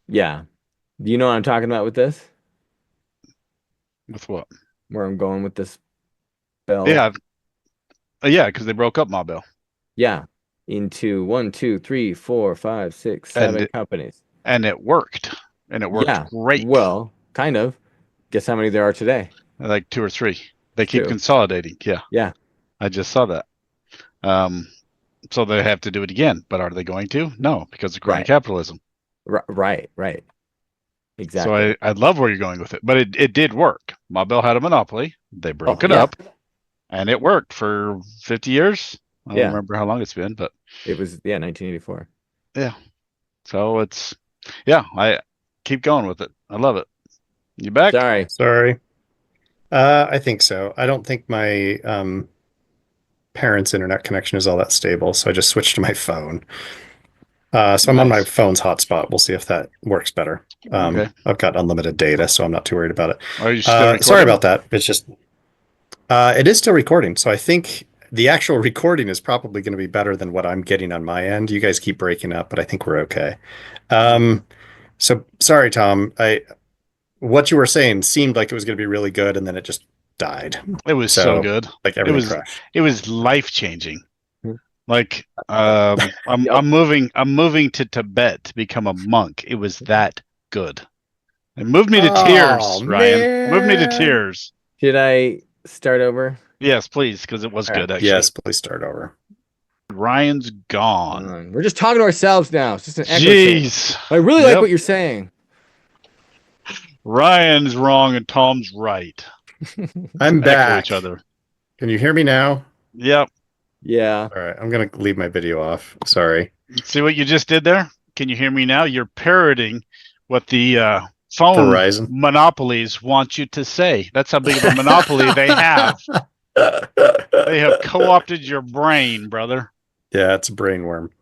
Do you know what I'm talking about with this? With what? Where I'm going with this bell? Yeah. Yeah, because they broke up Ma Bell. Yeah. Into 1, 2, 3, 4, 5, 6, 7 companies. And it worked. And it worked great. Well, kind of. Guess how many there are today? Like 2 or 3. They keep consolidating. Yeah. Yeah. I just saw that. So they have to do it again. But are they going to? No, because of crony capitalism. Right. Exactly. So I love where you're going with it. But it did work. Ma Bell had a monopoly. They broke it up. And it worked for 50 years. I don't remember how long it's been, but it was 1984. Yeah. So it's I keep going with it. I love it. You back? Sorry. I think so. I don't think my parents' internet connection is all that stable, so I just switched to my phone. So I'm on my phone's hotspot. We'll see if that works better. Okay. I've got unlimited data, so I'm not too worried about it. Are you still recording? Sorry about that. It's just it is still recording, so I think the actual recording is probably going to be better than what I'm getting on my end. You guys keep breaking up, but I think we're okay. So sorry, Tom. What you were saying seemed like it was going to be really good, and then it just died. It was so good. Like everything crashed. It was life changing. Like I'm moving to Tibet to become a monk. It was that good. It moved me to tears, Ryan. Moved me to tears. Should I start over? Yes, please, because it was good, actually. Yes, please start over. Ryan's gone. We're just talking to ourselves now. It's just an echo. Jeez. I really like what you're saying. Ryan's wrong and Tom's right. I'm back. Each other. Can you hear me now? Yep. Yeah. All right. I'm going to leave my video off. Sorry. See what you just did there? Can you hear me now? You're parroting what the phone Verizon monopolies want you to say. That's how big of a monopoly they have. They have co-opted your brain, brother. Yeah, it's a brain worm.